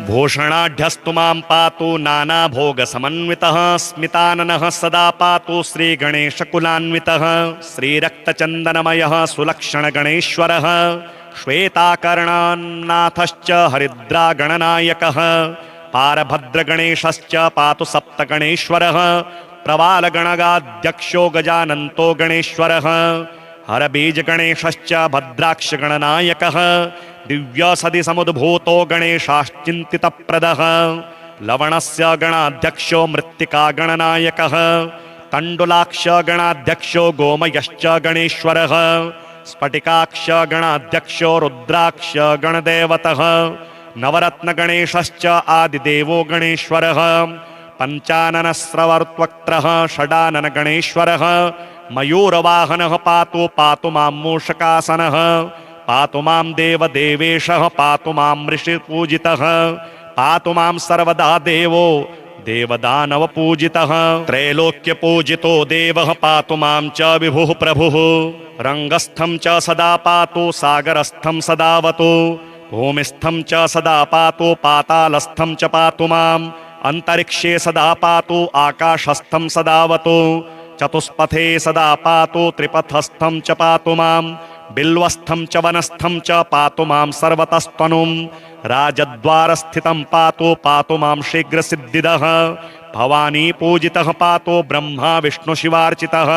भूषणाढ्यस्तु मां पातु नानाभोगसमन्वितः स्मिताननः सदा पातु श्रीगणेशकुलान्वितः श्रीरक्तचन्दनमयः सुलक्षणगणेश्वरः श्वेताकर्णान्नाथश्च हरिद्रागणनायकः पारभद्रगणेशश्च पातु सप्तगणेश्वरः प्रवालगणगाध्यक्षो गजानन्तो गणेश्वरः हरबीजगणेशश्च भद्राक्षगणनायकः दिव्यसदि समुद्भूतो गणेशाश्चिन्तितप्रदः लवणस्य गणाध्यक्षो मृत्तिकागणनायकः तण्डुलाक्षगणाध्यक्षो गोमयश्च गणेश्वरः स्फटिकाक्षगणाध्यक्षो रुद्राक्षगणदेवतः नवरत्नगणेशश्च आदिदेवो गणेश्वरः पञ्चाननस्रवर्त्वक्त्रः षडाननगणेश्वरः मयूरवाहनः पातु मां मूषकासनः पातु मां देवदेवेशः पातु मां ऋषिपूजितः पातु मां सर्वदा देवो देवदानवपूजितः त्रैलोक्यपूजितो देवः पातु मां च विभुः प्रभुः रङ्गस्थं च सदा पातु सागरस्थं सदावतु भूमिस्थं च सदा पातु पातालस्थं च पातु माम् अंतरिक्षे सदा पातु आकाशस्थं सदावतु चतुष्पथे सदा पातु त्रिपथस्थं च पातु माम् बिल्वस्थं च वनस्थं च पातु मां सर्वतस्तनुं राजद्वारस्थितं पातु मां शीघ्रसिद्धिदः भवानी पूजितः पातु ब्रह्मा विष्णुशिवार्चितः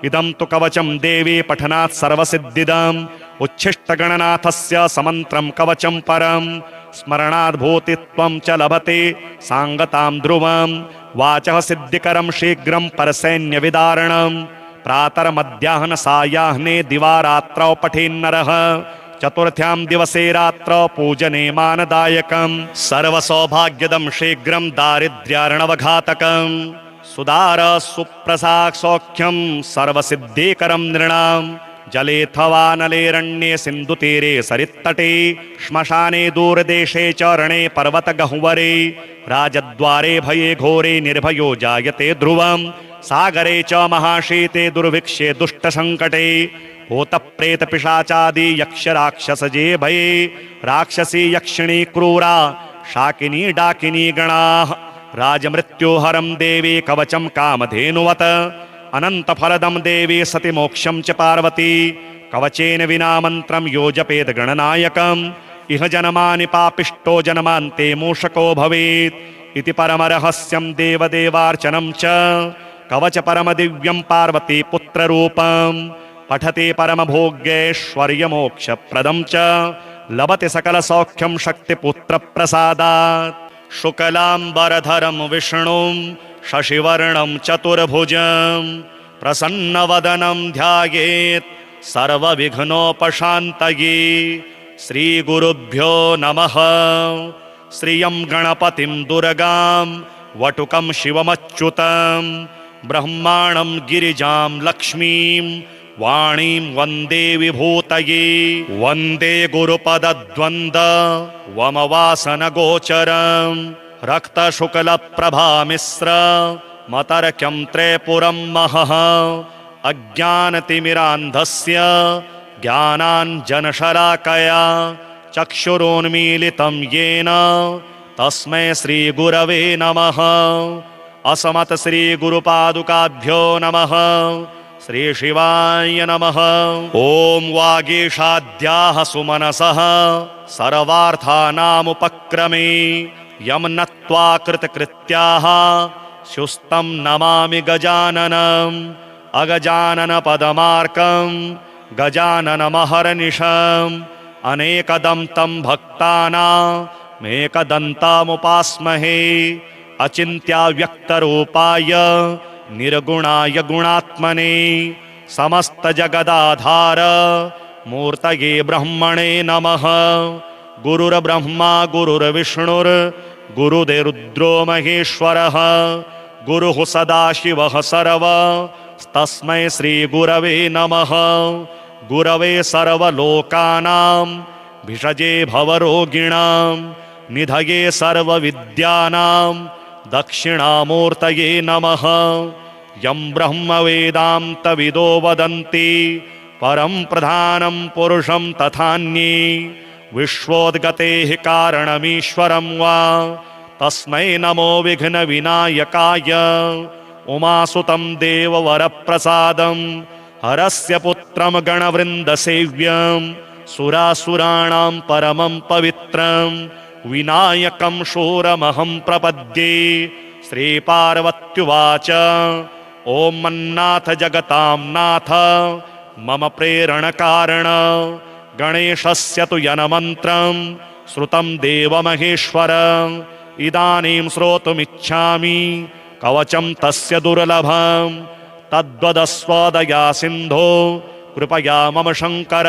इदं तु कवचं देवी पठनात् सर्वसिद्धिदम् उच्छिष्टगणनाथस्य समन्त्रं कवचं परम् स्मरणाद् भूतित्वं च लभते सांगतां ध्रुवं वाचः सिद्धिकरं शीघ्रं परसैन्यविदारणम् प्रातर्मध्याह्न सायाह्ने दिवारात्रौ पठेन्नरः चतुर्थ्यां दिवसे रात्रौ पूजने मानदायकम् सर्वसौभाग्यदं शीघ्रं दारिद्र्यार्णवघातकम् सुदार सुप्रसाद सौख्यं सर्वसिद्धिकरं नृणाम् जलेऽथवा नलेरण्ये सिन्धुतीरे सरित्तटे श्मशाने दूरदेशे च रणे पर्वतगह्वरे राजद्वारे भये घोरे निर्भयो जायते ध्रुवम् सागरे च महाशीते दुर्भिक्षे दुष्टसङ्कटे भूतप्रेतपिशाचादि यक्षराक्षसजे भये राक्षसी यक्षिणी क्रूरा शाकिनी डाकिनी गणाः राजमृत्युहरं देवी कवचं कामधेनुवत् अनन्तफलदं देवी सति मोक्षं च पार्वती कवचेन विना मन्त्रं यो जपेत् गणनायकम् इह जन्मानि पापिष्टो जन्मान्ते मूषको भवेत् इति परमरहस्यं देवदेवार्चनं च कवच परमदिव्यं पार्वती पुत्ररूपम् पठति परमभोग्यैश्वर्यमोक्षप्रदं च लभते सकलसौख्यं शक्तिपुत्रप्रसादात् शुक्लाम्बरधरं विष्णुं शशिवर्णं चतुर्भुजं प्रसन्नवदनं ध्यायेत् सर्वविघ्नोपशान्तये श्रीगुरुभ्यो नमः। श्रियं गणपतिं दुर्गां वटुकं शिवमच्युतं ब्रह्माणं गिरिजां लक्ष्मीं वाणीं वन्दे विभूतये वन्दे गुरुपदद्वन्द्व वमवासनगोचरम् रक्तशुक्लप्रभामिश्र मतर्क्यं त्रैपुरं महः अज्ञानतिमिरान्धस्य ज्ञानाञ्जनशलाकया चक्षुरोन्मीलितं येन तस्मै श्रीगुरवे नमः। असमत श्रीगुरुपादुकाभ्यो नमः। श्रीशिवाय नमः। ॐ वागीशाद्याः सुमनसः सर्वार्थानामुपक्रमे यं नत्वा कृतकृत्याः शुस्तं नमामि गजाननम् अगजाननपदमार्कं गजाननमहर्निशम् अनेकदन्तं भक्तानामेकदन्तमुपास्महे अचिन्त्याव्यक्तरूपाय निर्गुणाय गुणात्मने समस्तजगदाधार मूर्तये ब्रह्मणे नमः। गुरुर्ब्रह्मा गुरुर्विष्णुर् गुरुर्रुद्रो महेश्वरः गुरुः सदाशिवः सर्वस्तस्मै श्रीगुरवे नमः। गुरवे सर्वलोकानां भिषजे भवरोगिणां निधये सर्वविद्यानां दक्षिणामूर्तये नमः। यं ब्रह्मवेदान्तविदो वदन्ति परं प्रधानं पुरुषं तथान्ये विश्वोद्गतेः कारणमीश्वरं वा तस्मै नमो विघ्नविनायकाय। उमासुतं देववरप्रसादं हरस्य पुत्रं गणवृन्दसेव्यं सुरासुराणां परमं पवित्रं विनायकं शूरमहं प्रपद्ये। श्रीपार्वत्युवाच ॐ मन्नाथ जगतां नाथ मम प्रेरणकारण गणेशस्य तु यन्मन्त्रं श्रुतं देवमहेश्वर इदानीं श्रोतुमिच्छामि कवचं तस्य दुर्लभं तद्वदस्वदया सिन्धो कृपया मम शङ्कर।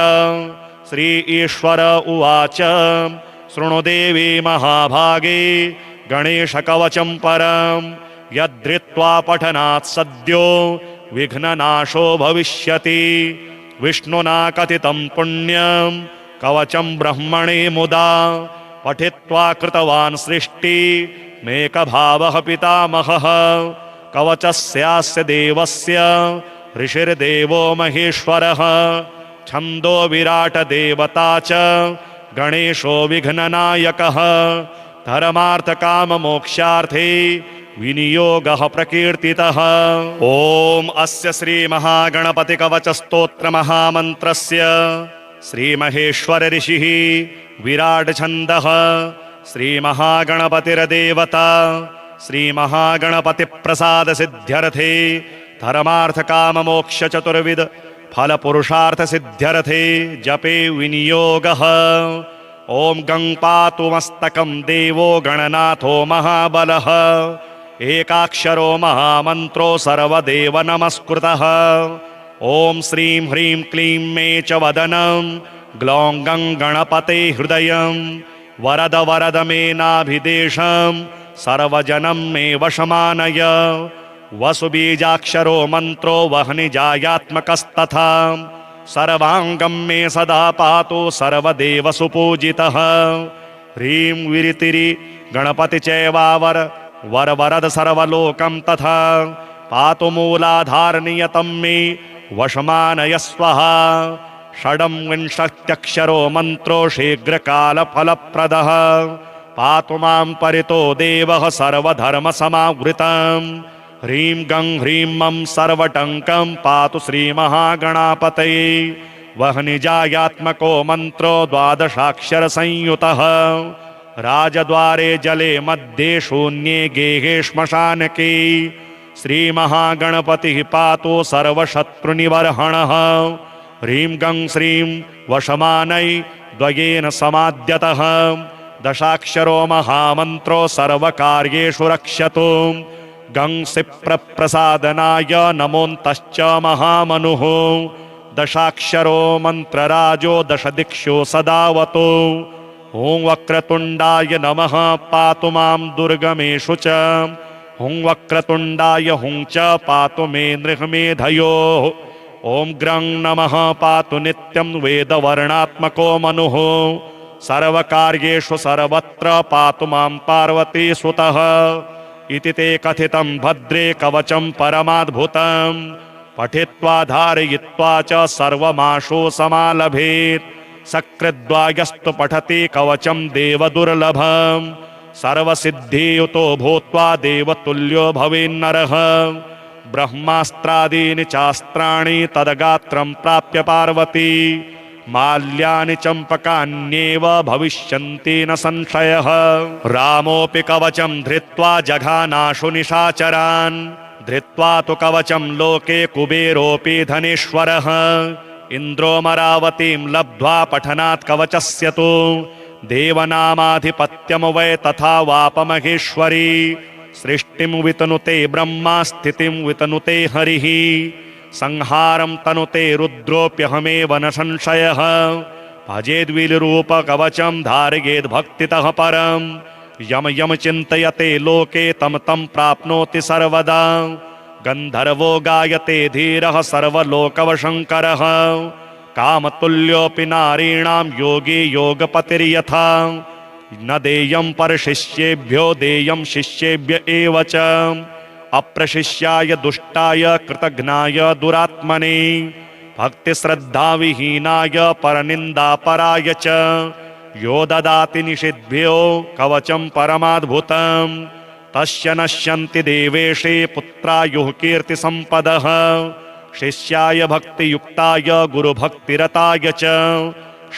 श्री ईश्वर उवाच शृणु देवी महाभागे गणेशकवचं परं यद्धृत्वा पठनात् सद्यो विघ्ननाशो भविष्यति। विष्णुना कथितं पुण्यं कवचं ब्रह्मणे मुदा पठित्वा कृतवान् सृष्टिमेकभावः पितामहः। कवचस्यास्य देवस्य ऋषिर्देवो महेश्वरः छन्दो विराट देवता च गणेशो विघ्ननायकः धर्मार्थकाममोक्षार्थे विनियोगः प्रकीर्तितः। ॐ अस्य श्री महागणपति कवच स्तोत्र महामन्त्रस्य श्री महेश्वर ऋषिः विराट छन्दः श्री महागणपतिर्देवता श्री महागणपति प्रसाद सिद्ध्यर्थे धर्मार्थ काम मोक्ष चतुर्विध फल पुरुषार्थ सिद्ध्यर्थे जपे विनियोगः। ओम गं पातु मस्तकं देवो गणनाथो महाबलः एकाक्षरो महामन्त्रो सर्वदेव नमस्कृतः। ओम श्रीं ह्रीं क्लीं मे च वदनं ग्लौं गं गणपते हृदयं वरद वरद मे नाभिदेशं सर्वजनं मे वशमानय। वसुबीजाक्षरो मन्त्रो वह्निजायात्मकस्तथा सर्वांगं मे सदा पातु सर्वदेव सुपूजितः। ह्रीं विरितिरि गणपति चैवावर वर वरद सर्वलोकं तथा पातु मूलाधारनियतं मे वशमानय स्वाहा। षड्विंशत्यक्षरो मन्त्रो शीघ्रकालफलप्रदः पातु मां परितो देवः सर्वधर्मसमावृतं। ह्रीं गं ह्रीं मं सर्वटङ्कं पातु श्रीमहागणापतये वह्निजायात्मको मन्त्रो द्वादशाक्षरसंयुतः। राजद्वारे जले मध्ये शून्ये गेहे श्मशानके श्रीमहागणपतिः पातु सर्वशत्रुनिवर्हणः। ह्रीं गं श्रीं वशमानै द्वयेन समाद्यतः दशाक्षरो महामन्त्रो सर्वकार्येषु रक्षतु। गं सिप्रप्रसादनाय नमोऽन्तश्च महामनुः दशाक्षरो मन्त्रराजो दशदिक्षु सदावतु। ॐ वक्रतुण्डाय नमः पातु मां दुर्गमेषु च हुं वक्रतुण्डाय हुं च पातु मे नृहमेधयोः। ॐ ग्रं नमः पातु नित्यं वेदवर्णात्मको मनुः सर्वकार्येषु सर्वत्र पातु मां पार्वती सुतः। इति ते कथितं भद्रे कवचं परमाद्भुतं पठित्वा धारयित्वा च सर्वमाशु समालभेत्। सकृद्वायस्तु पठति कवचं देवदुर्लभं सर्वसिद्धियुतो भूत्वा देवतुल्यो भवेन्नरः। ब्रह्मास्त्रादीनि चास्त्राणि तदगात्रं प्राप्य पार्वती माल्यानि चम्पकान्येव भविष्यन्ति न संशयः। रामोऽपि कवचं धृत्वा जघानाशु निशाचरान् धृत्वा तु कवचं लोके कुबेरोऽपि धनेश्वरः। इन्द्रोऽमरावतीं लब्ध्वा पठनात् कवचस्य तु देवनामाधिपत्यं वै तथा वापमहेश्वरी। सृष्टिं वितनुते ब्रह्मा स्थितिं वितनुते हरिः संहारं तनुते रुद्रोऽप्यहमेव न संशयः। भजेद्विलरूपकवचं धारयेद्भक्तितः परं यम यम चिन्तयते लोके तं तं प्राप्नोति सर्वदा। गन्धर्वो गायते धीरः सर्वलोकवशङ्करः कामतुल्योऽपि नारीणां योगी योगपतिर्यथा। न देयं परशिष्येभ्यो देयं शिष्येभ्य एव च अप्रशिष्याय दुष्टाय कृतघ्नाय दुरात्मने भक्तिश्रद्धाविहीनाय परनिन्दापराय च यो ददाति निषिद्धभ्यो कवचं परमाद्भुतं तस्य नश्यन्ति देवेशे पुत्रायुः कीर्तिसम्पदः। शिष्याय भक्तियुक्ताय गुरुभक्तिरताय च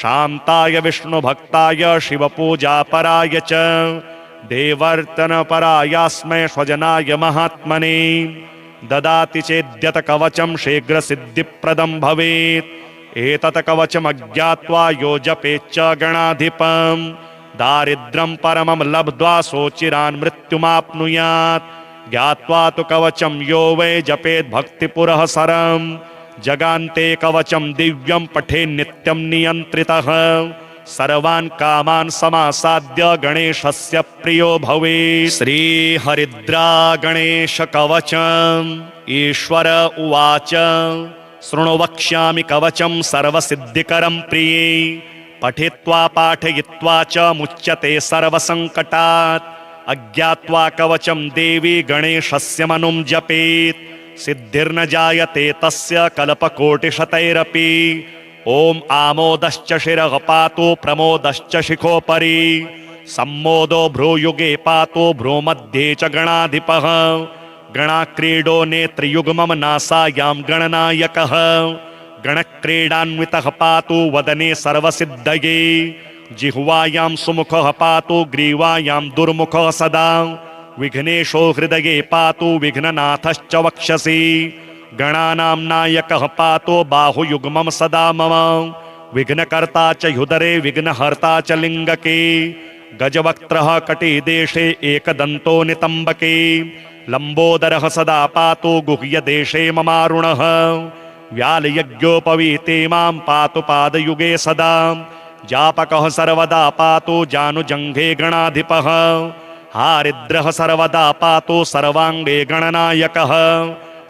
शान्ताय विष्णुभक्ताय शिवपूजापराय च देवर्तनपरायास्मै स्वजनाय महात्मने ददाति चेद्यत कवचं शीघ्रसिद्धिप्रदं भवेत्। एतत् कवचमज्ञात्वा यो जपेच्च गणाधिपं दारिद्र्यं परमं लब्ध्वा सोचिरान् मृत्युमाप्नुयात्। ज्ञात्वा तु कवचं यो वै जपेत् भक्तिपुरः सरं जगान्ते कवचं दिव्यं पठे नित्यं नियन्त्रितः। सर्वान् कामान् समासाद्य गणेशस्य प्रियो भवेत्। श्री हरिद्रा गणेश कवचम् ईश्वर उवाच शृणु वक्ष्यामि कवचं सर्वसिद्धिकरं प्रिये पठित्वा पाठयित्वा च मुच्यते सर्वसङ्कटात्। अज्ञात्वा कवचं देवी गणेशस्य मनुं जपेत् सिद्धिर्न जायते तस्य कल्पकोटिशतैरपि। ओम आमोदश्च शिरः पातु प्रमोदश्च शिखोपरि सम्मोदो भ्रूयुगे पातु भ्रूमध्ये च गणाधिपः गणाक्रीडो नेत्रयुग्मं नासायां गणनायकः गणक्रीडान्वितः पातु वदने सर्वसिद्धये जिह्वायां सुमुखः पातु ग्रीवायां दुर्मुखः सदा विघ्नेशो हृदये पातु विघ्ननाथश्च वक्षसि गणानां नायकः पातु बाहुयुग्मं सदा मम विघ्नकर्ता च ह्युदरे विघ्नहर्ता च लिङ्गके गजवक्त्रः कटिदेशे एकदन्तो नितम्बके लम्बोदरः सदा पातु गुह्यदेशे ममारुणः व्यालयज्ञोपवीते मां पातु पादयुगे सदा जापकः सर्वदा पातु जानुजङ्घे गणाधिपः हारिद्रः सर्वदा पातु सर्वाङ्गे गणनायकः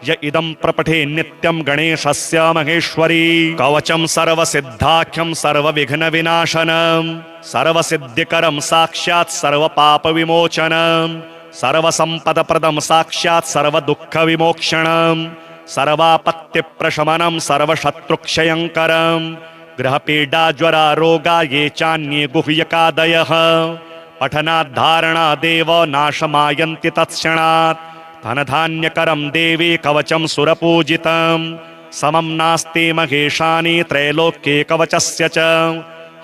य इदं प्रपठे नित्यं गणेशस्य महेश्वरी कवचं सर्वसिद्धाख्यं सर्वविघ्नविनाशनं सर्वसिद्धिकरं साक्षात् सर्वपापविमोचनं सर्वसम्पदप्रदं साक्षात् सर्वदुःखविमोक्षणं सर्वापत्तिप्रशमनं सर्वशत्रुक्षयङ्करं ग्रहपीडाज्वरा रोगा ये चान्ये गुह्यकादयः पठनाद्धारणादेव नाशमायन्ति तत्क्षणात् धनधान्यकरं देवी कवचं सुरपूजितं समं नास्ति महेशानि त्रैलोक्ये कवचस्य च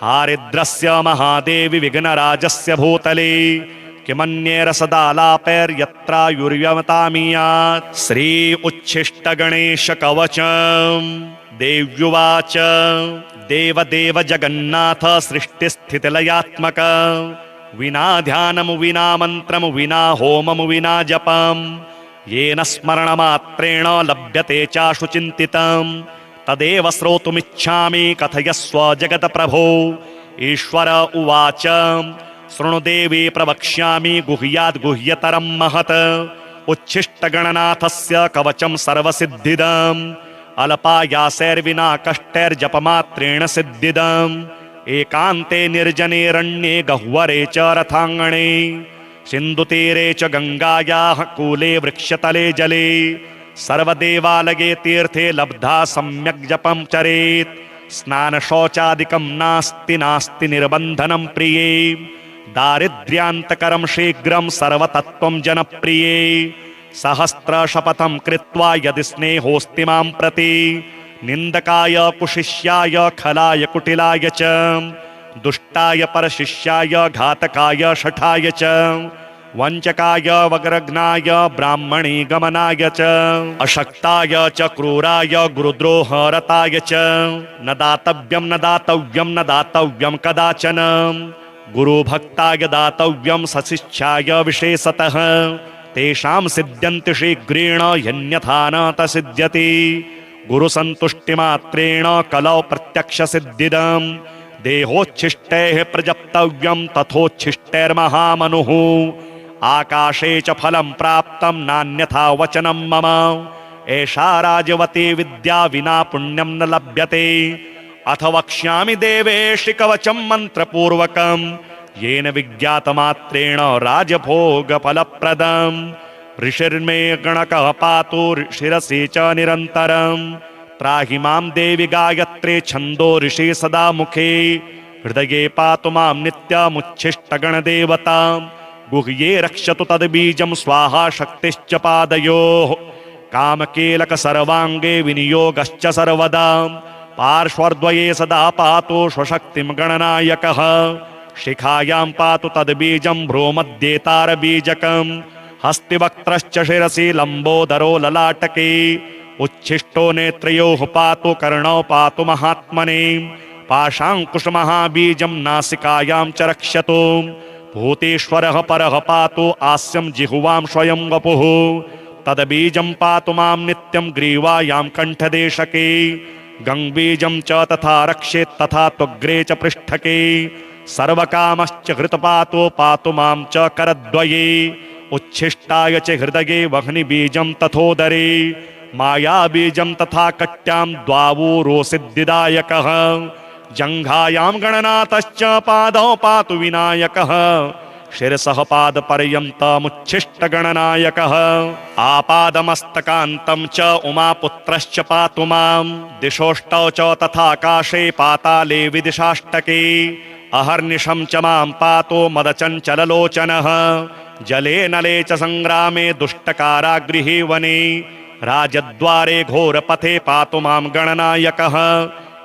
हारिद्रस्य महादेवी विघ्नराजस्य भूतले किमन्येरसदालापैर्यत्रायुर्यमतामीयात् श्री उच्छिष्ट गणेश कवचम् देव्युवाच देवदेव जगन्नाथ सृष्टिस्थितिलयात्मक विना ध्यानम् विना मन्त्रम् विना होमम् विना जपम् येन स्मरणमात्रेण लभ्यते चाशु चिन्तितम् तदेव श्रोतुमिच्छामि कथयस्व जगत्प्रभो ईश्वर उवाच शृणु देवी प्रवक्ष्यामि गुह्याद् गुह्यतरं महत् उच्छिष्टगणनाथस्य कवचं सर्वसिद्धिदम् अल्पायासैर्विना कष्टैर्जपमात्रेण सिद्धिदम् एकान्ते निर्जनेरण्ये गह्वरे च रथाङ्गणे सिन्धुतीरे च गङ्गायाः कूले वृक्षतले जले सर्वदेवालये तीर्थे लब्धा सम्यक् जपं चरेत् स्नानशौचादिकं नास्ति नास्ति निर्बन्धनं प्रिये दारिद्र्यान्तकरं शीघ्रं सर्वतत्त्वं जनप्रिये सहस्रशपथं कृत्वा यदि स्नेहोऽस्ति मां प्रति निन्दकाय कुशिष्याय खलाय कुटिलाय च दुष्टाय परशिष्याय घातकाय शठाय च वञ्चकाय वग्रघ्नाय ब्राह्मणी गमनाय च अशक्ताय च क्रूराय गुरुद्रोहरताय च न दातव्यं न दातव्यं न दातव्यं कदाचन गुरुभक्ताय दातव्यं सशिष्याय विशेषतः तेषां सिद्ध्यन्ति शीघ्रेण यन्यथा न तसिद्ध्यति गुरुसन्तुष्टिमात्रेण कलौ प्रत्यक्षसिद्धिदम् देहोच्छिष्टैः प्रजप्तव्यं तथोच्छिष्टैर्महामनुः आकाशे च फलं प्राप्तं नान्यथा वचनं मम एषा राजवती विद्या विना पुण्यं न लभ्यते अथ वक्ष्यामि देवेशि कवचं मन्त्रपूर्वकं येन विज्ञातमात्रेण राजभोगफलप्रदम् ऋषिर्मे गणकः पातु शिरसि च निरन्तरं त्राहि मां देवि गायत्रे छन्दो ऋषि सदा मुखे हृदये पातु मां नित्यमुच्छिष्टगणदेवतां गुह्ये रक्षतु तद्बीजं स्वाहा शक्तिश्च पादयोः कामकीलक सर्वाङ्गे विनियोगश्च सर्वदा पार्श्वद्वये सदा पातु स्वशक्तिं गणनायकः शिखायां पातु तद्बीजं भ्रूमध्ये तारबीजकम् हस्तिवक्त्रश्च शिरसि लम्बोदरो ललाटके उच्छिष्टो नेत्रयोः पातु कर्णौ पातु महात्मने पाशाङ्कुशमहाबीजं नासिकायां च रक्षतु भूतेश्वरः परः पातु आस्यं जिह्वां स्वयं वपुः तद्बीजं पातु मां नित्यं ग्रीवायां कण्ठदेशके गङ्बीजं च तथा रक्षेत् तथा त्वग्रे च पृष्ठके सर्वकामश्च हृतपातो पातु मां च करद्वये उच्छिष्टाय च हृदये वह्निबीजं तथोदरे मायाबीजं तथा कट्यां द्वावूरो सिद्धिदायकः जङ्घायां गणनाथश्च पादौ पातु विनायकः शिरसः पादपर्यन्तमुच्छिष्टगणनायकः आपादमस्तकान्तं च उमापुत्रश्च पातु मां दिशोष्टौ च तथाकाशे पाताले विदिशाष्टके अहर्निशं च मां पातु मदचञ्चललोचनः जले नले च संग्रामे दुष्टकारागृहे वने राजद्वारे घोरपथे पातु मां गणनायकः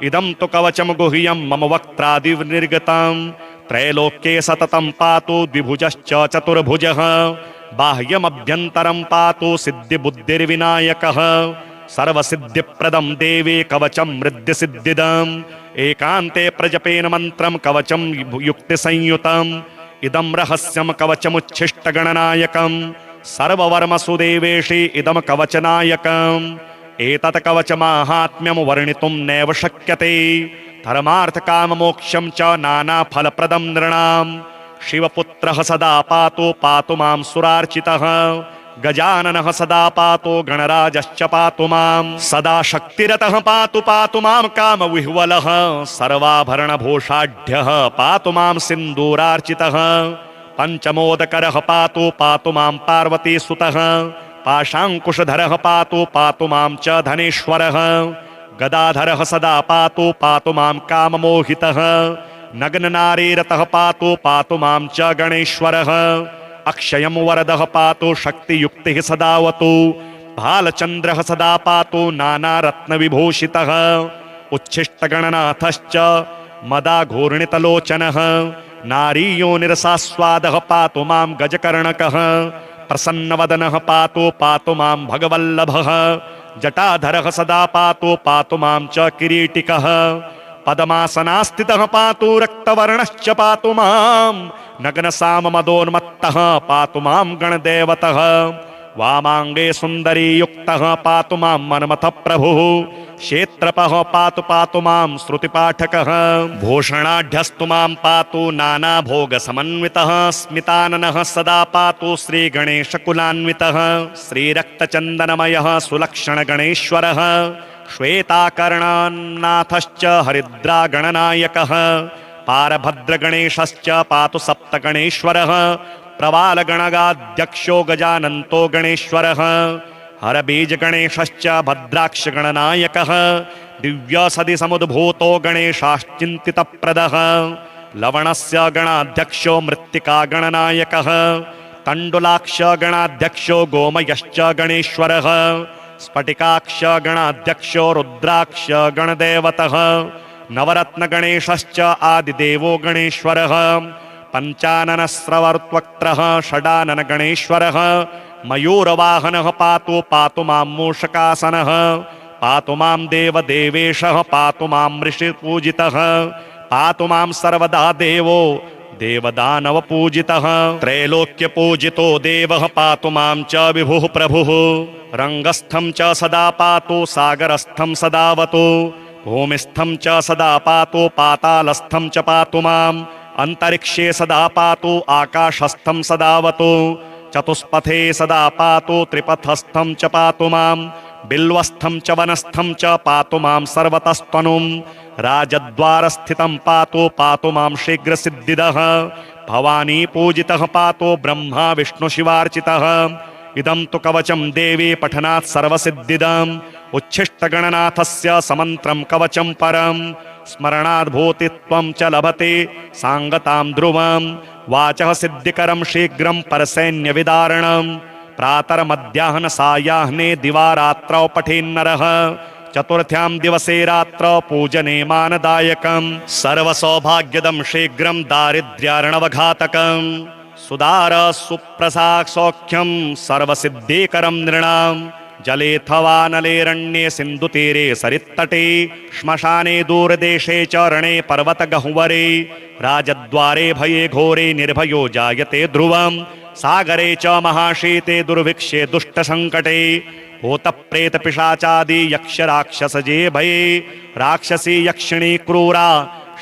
इदं तु कवचं गुह्यं मम वक्त्रादिनिर्गतं त्रैलोक्ये सततं पातु द्विभुजश्च चतुर्भुजः बाह्यमभ्यन्तरं पातु सिद्धिबुद्धिर्विनायकः सर्वसिद्धिप्रदं देवे कवचं मृद्धिसिद्धिदम् एकान्ते प्रजपेन मन्त्रं कवचं युक्तिसंयुतम् इदं रहस्यं कवचमुच्छिष्टगणनायकं सर्ववर्मसु देवेशि इदं कवचनायकम् एतत् कवचमाहात्म्यं वर्णितुं नैव शक्यते धर्मार्थकाममोक्षं च नानाफलप्रदं नृणां शिवपुत्रः सदा पातु मां सुरार्चितः गजाननः सदा पातु गणराजश्च पातु मां सदा शक्तिरतः पातु मां कामविह्वलः सर्वाभरणभूषाढ्यः पातु मां सिन्दूरार्चितः पञ्चमोदकरः पातु मां पार्वतीसुतः पाशाङ्कुशधरः पातु मां च धनेश्वरः गदाधरः सदा पातु मां काममोहितः नग्ननारीरतः पातु मां च गणेश्वरः अक्षयं वरदः पातु शक्तियुक्तिः सदावतु भालचन्द्रः सदा पातु नानारत्नविभूषितः उच्छिष्टगणनाथश्च मदाघूर्णितलोचनः नारीयोनिरसास्वादः पातु मां गजकर्णकः प्रसन्नवदनः पातु मां भगवल्लभः जटाधरः सदा पातु मां च किरीटिकः पद्मासनास्थितः पातु रक्तवर्णश्च पातु मां नग्नसाममदोन्मत्तः पातु मां गणदेवतः वामाङ्गे सुन्दरी युक्तः पातु मां मन्मथ प्रभुः क्षेत्रपः पातु मां श्रुतिपाठकः भूषणाढ्यस्तु मां पातु नानाभोगसमन्वितः स्मिताननः सदा पातु श्रीगणेशकुलान्वितः श्रीरक्तचन्दनमयः सुलक्षणगणेश्वरः श्वेताकर्णान्नाथश्च हरिद्रागणनायकः पारभद्रगणेशश्च पातु सप्तगणेश्वरः प्रवालगणगाध्यक्षो गजानन्तो गणेश्वरः हरबीजगणेशश्च भद्राक्षगणनायकः दिव्यसदि समुद्भूतो गणेशाश्चिन्तितप्रदः लवणस्य गणाध्यक्षो मृत्तिकागणनायकः तण्डुलाक्षगणाध्यक्षो गोमयश्च गणेश्वरः स्फटिकाक्षगणाध्यक्षो रुद्राक्षगणदेवतः नवरत्नगणेशश्च आदिदेवो गणेश्वरः पञ्चाननस्रवर्त्वक्त्रः षडाननगणेश्वरः मयूरवाहनः पातु मां मूषकासनः पातु मां देवदेवेशः पातु मां ऋषिपूजितः पातु मां सर्वदा देवो देवदानवपूजितः त्रैलोक्यपूजितो देवः पातु मां च विभुः प्रभुः रङ्गस्थं च सदा पातु सागरस्थं सदावतु भूमिस्थं च सदा पातु पातालस्थं च पातु मां अंतरिक्षे सदा पातु आकाशस्थं सदावतु चतुष्पथे सदा पातु त्रिपथस्थं च पातु मां बिल्वस्थं च वनस्थं च पातु मां सर्वतस्तनुं राजद्वारस्थितं पातु मां शीघ्रसिद्धिदः भवानी पूजितः पातु ब्रह्मा विष्णुशिवार्चितः इदं तु कवचं देवी पठनात् सर्वसिद्धिदम् उच्छिष्टगणनाथस्य समन्त्रं कवचं परं स्मरणाद् भूतित्वं च लभते सांगतां ध्रुवं वाचः सिद्धिकरं शीघ्रं परसैन्यविदारणं प्रातर्मध्याह्न सायाह्ने दिवारात्रौ पठेन्नरः चतुर्थ्यां दिवसे रात्रौ पूजने मानदायकं सर्वसौभाग्यदं शीघ्रं दारिद्र्यार्णवघातकं सुदार सुप्रसाद सौख्यं सर्वसिद्धिकरं नृणां जलेऽथवा नलेरण्ये सिन्धुतीरे सरित्तटे श्मशाने दूरदेशे च रणे पर्वतगह्वरे राजद्वारे भये घोरे निर्भयो जायते ध्रुवं सागरे च महाशीते दुर्भिक्षे दुष्टसङ्कटे भूतप्रेतपिशाचादि यक्षराक्षसजे भये राक्षसी यक्षिणी क्रूरा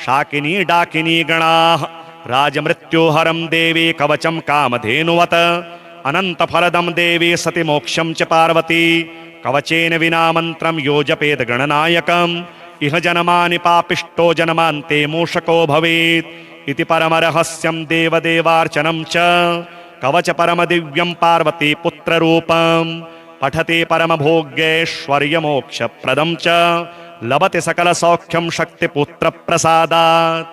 शाकिनी डाकिनी गणाः राजमृत्युहरं देवी कवचं कामधेनुवत् अनन्तफलदं देवी सति मोक्षं च पार्वती कवचेन विना मन्त्रं यो जपेत गणनायकम् इह जनमानि पापिष्टो जनमान्ते मूषको भवेत् इति परमरहस्यं देवदेवार्चनं च कवच परमदिव्यं पार्वती पुत्ररूपं पठते परमभोग्यैश्वर्यमोक्षप्रदं च लभते सकलसौख्यं शक्तिपुत्रप्रसादात्।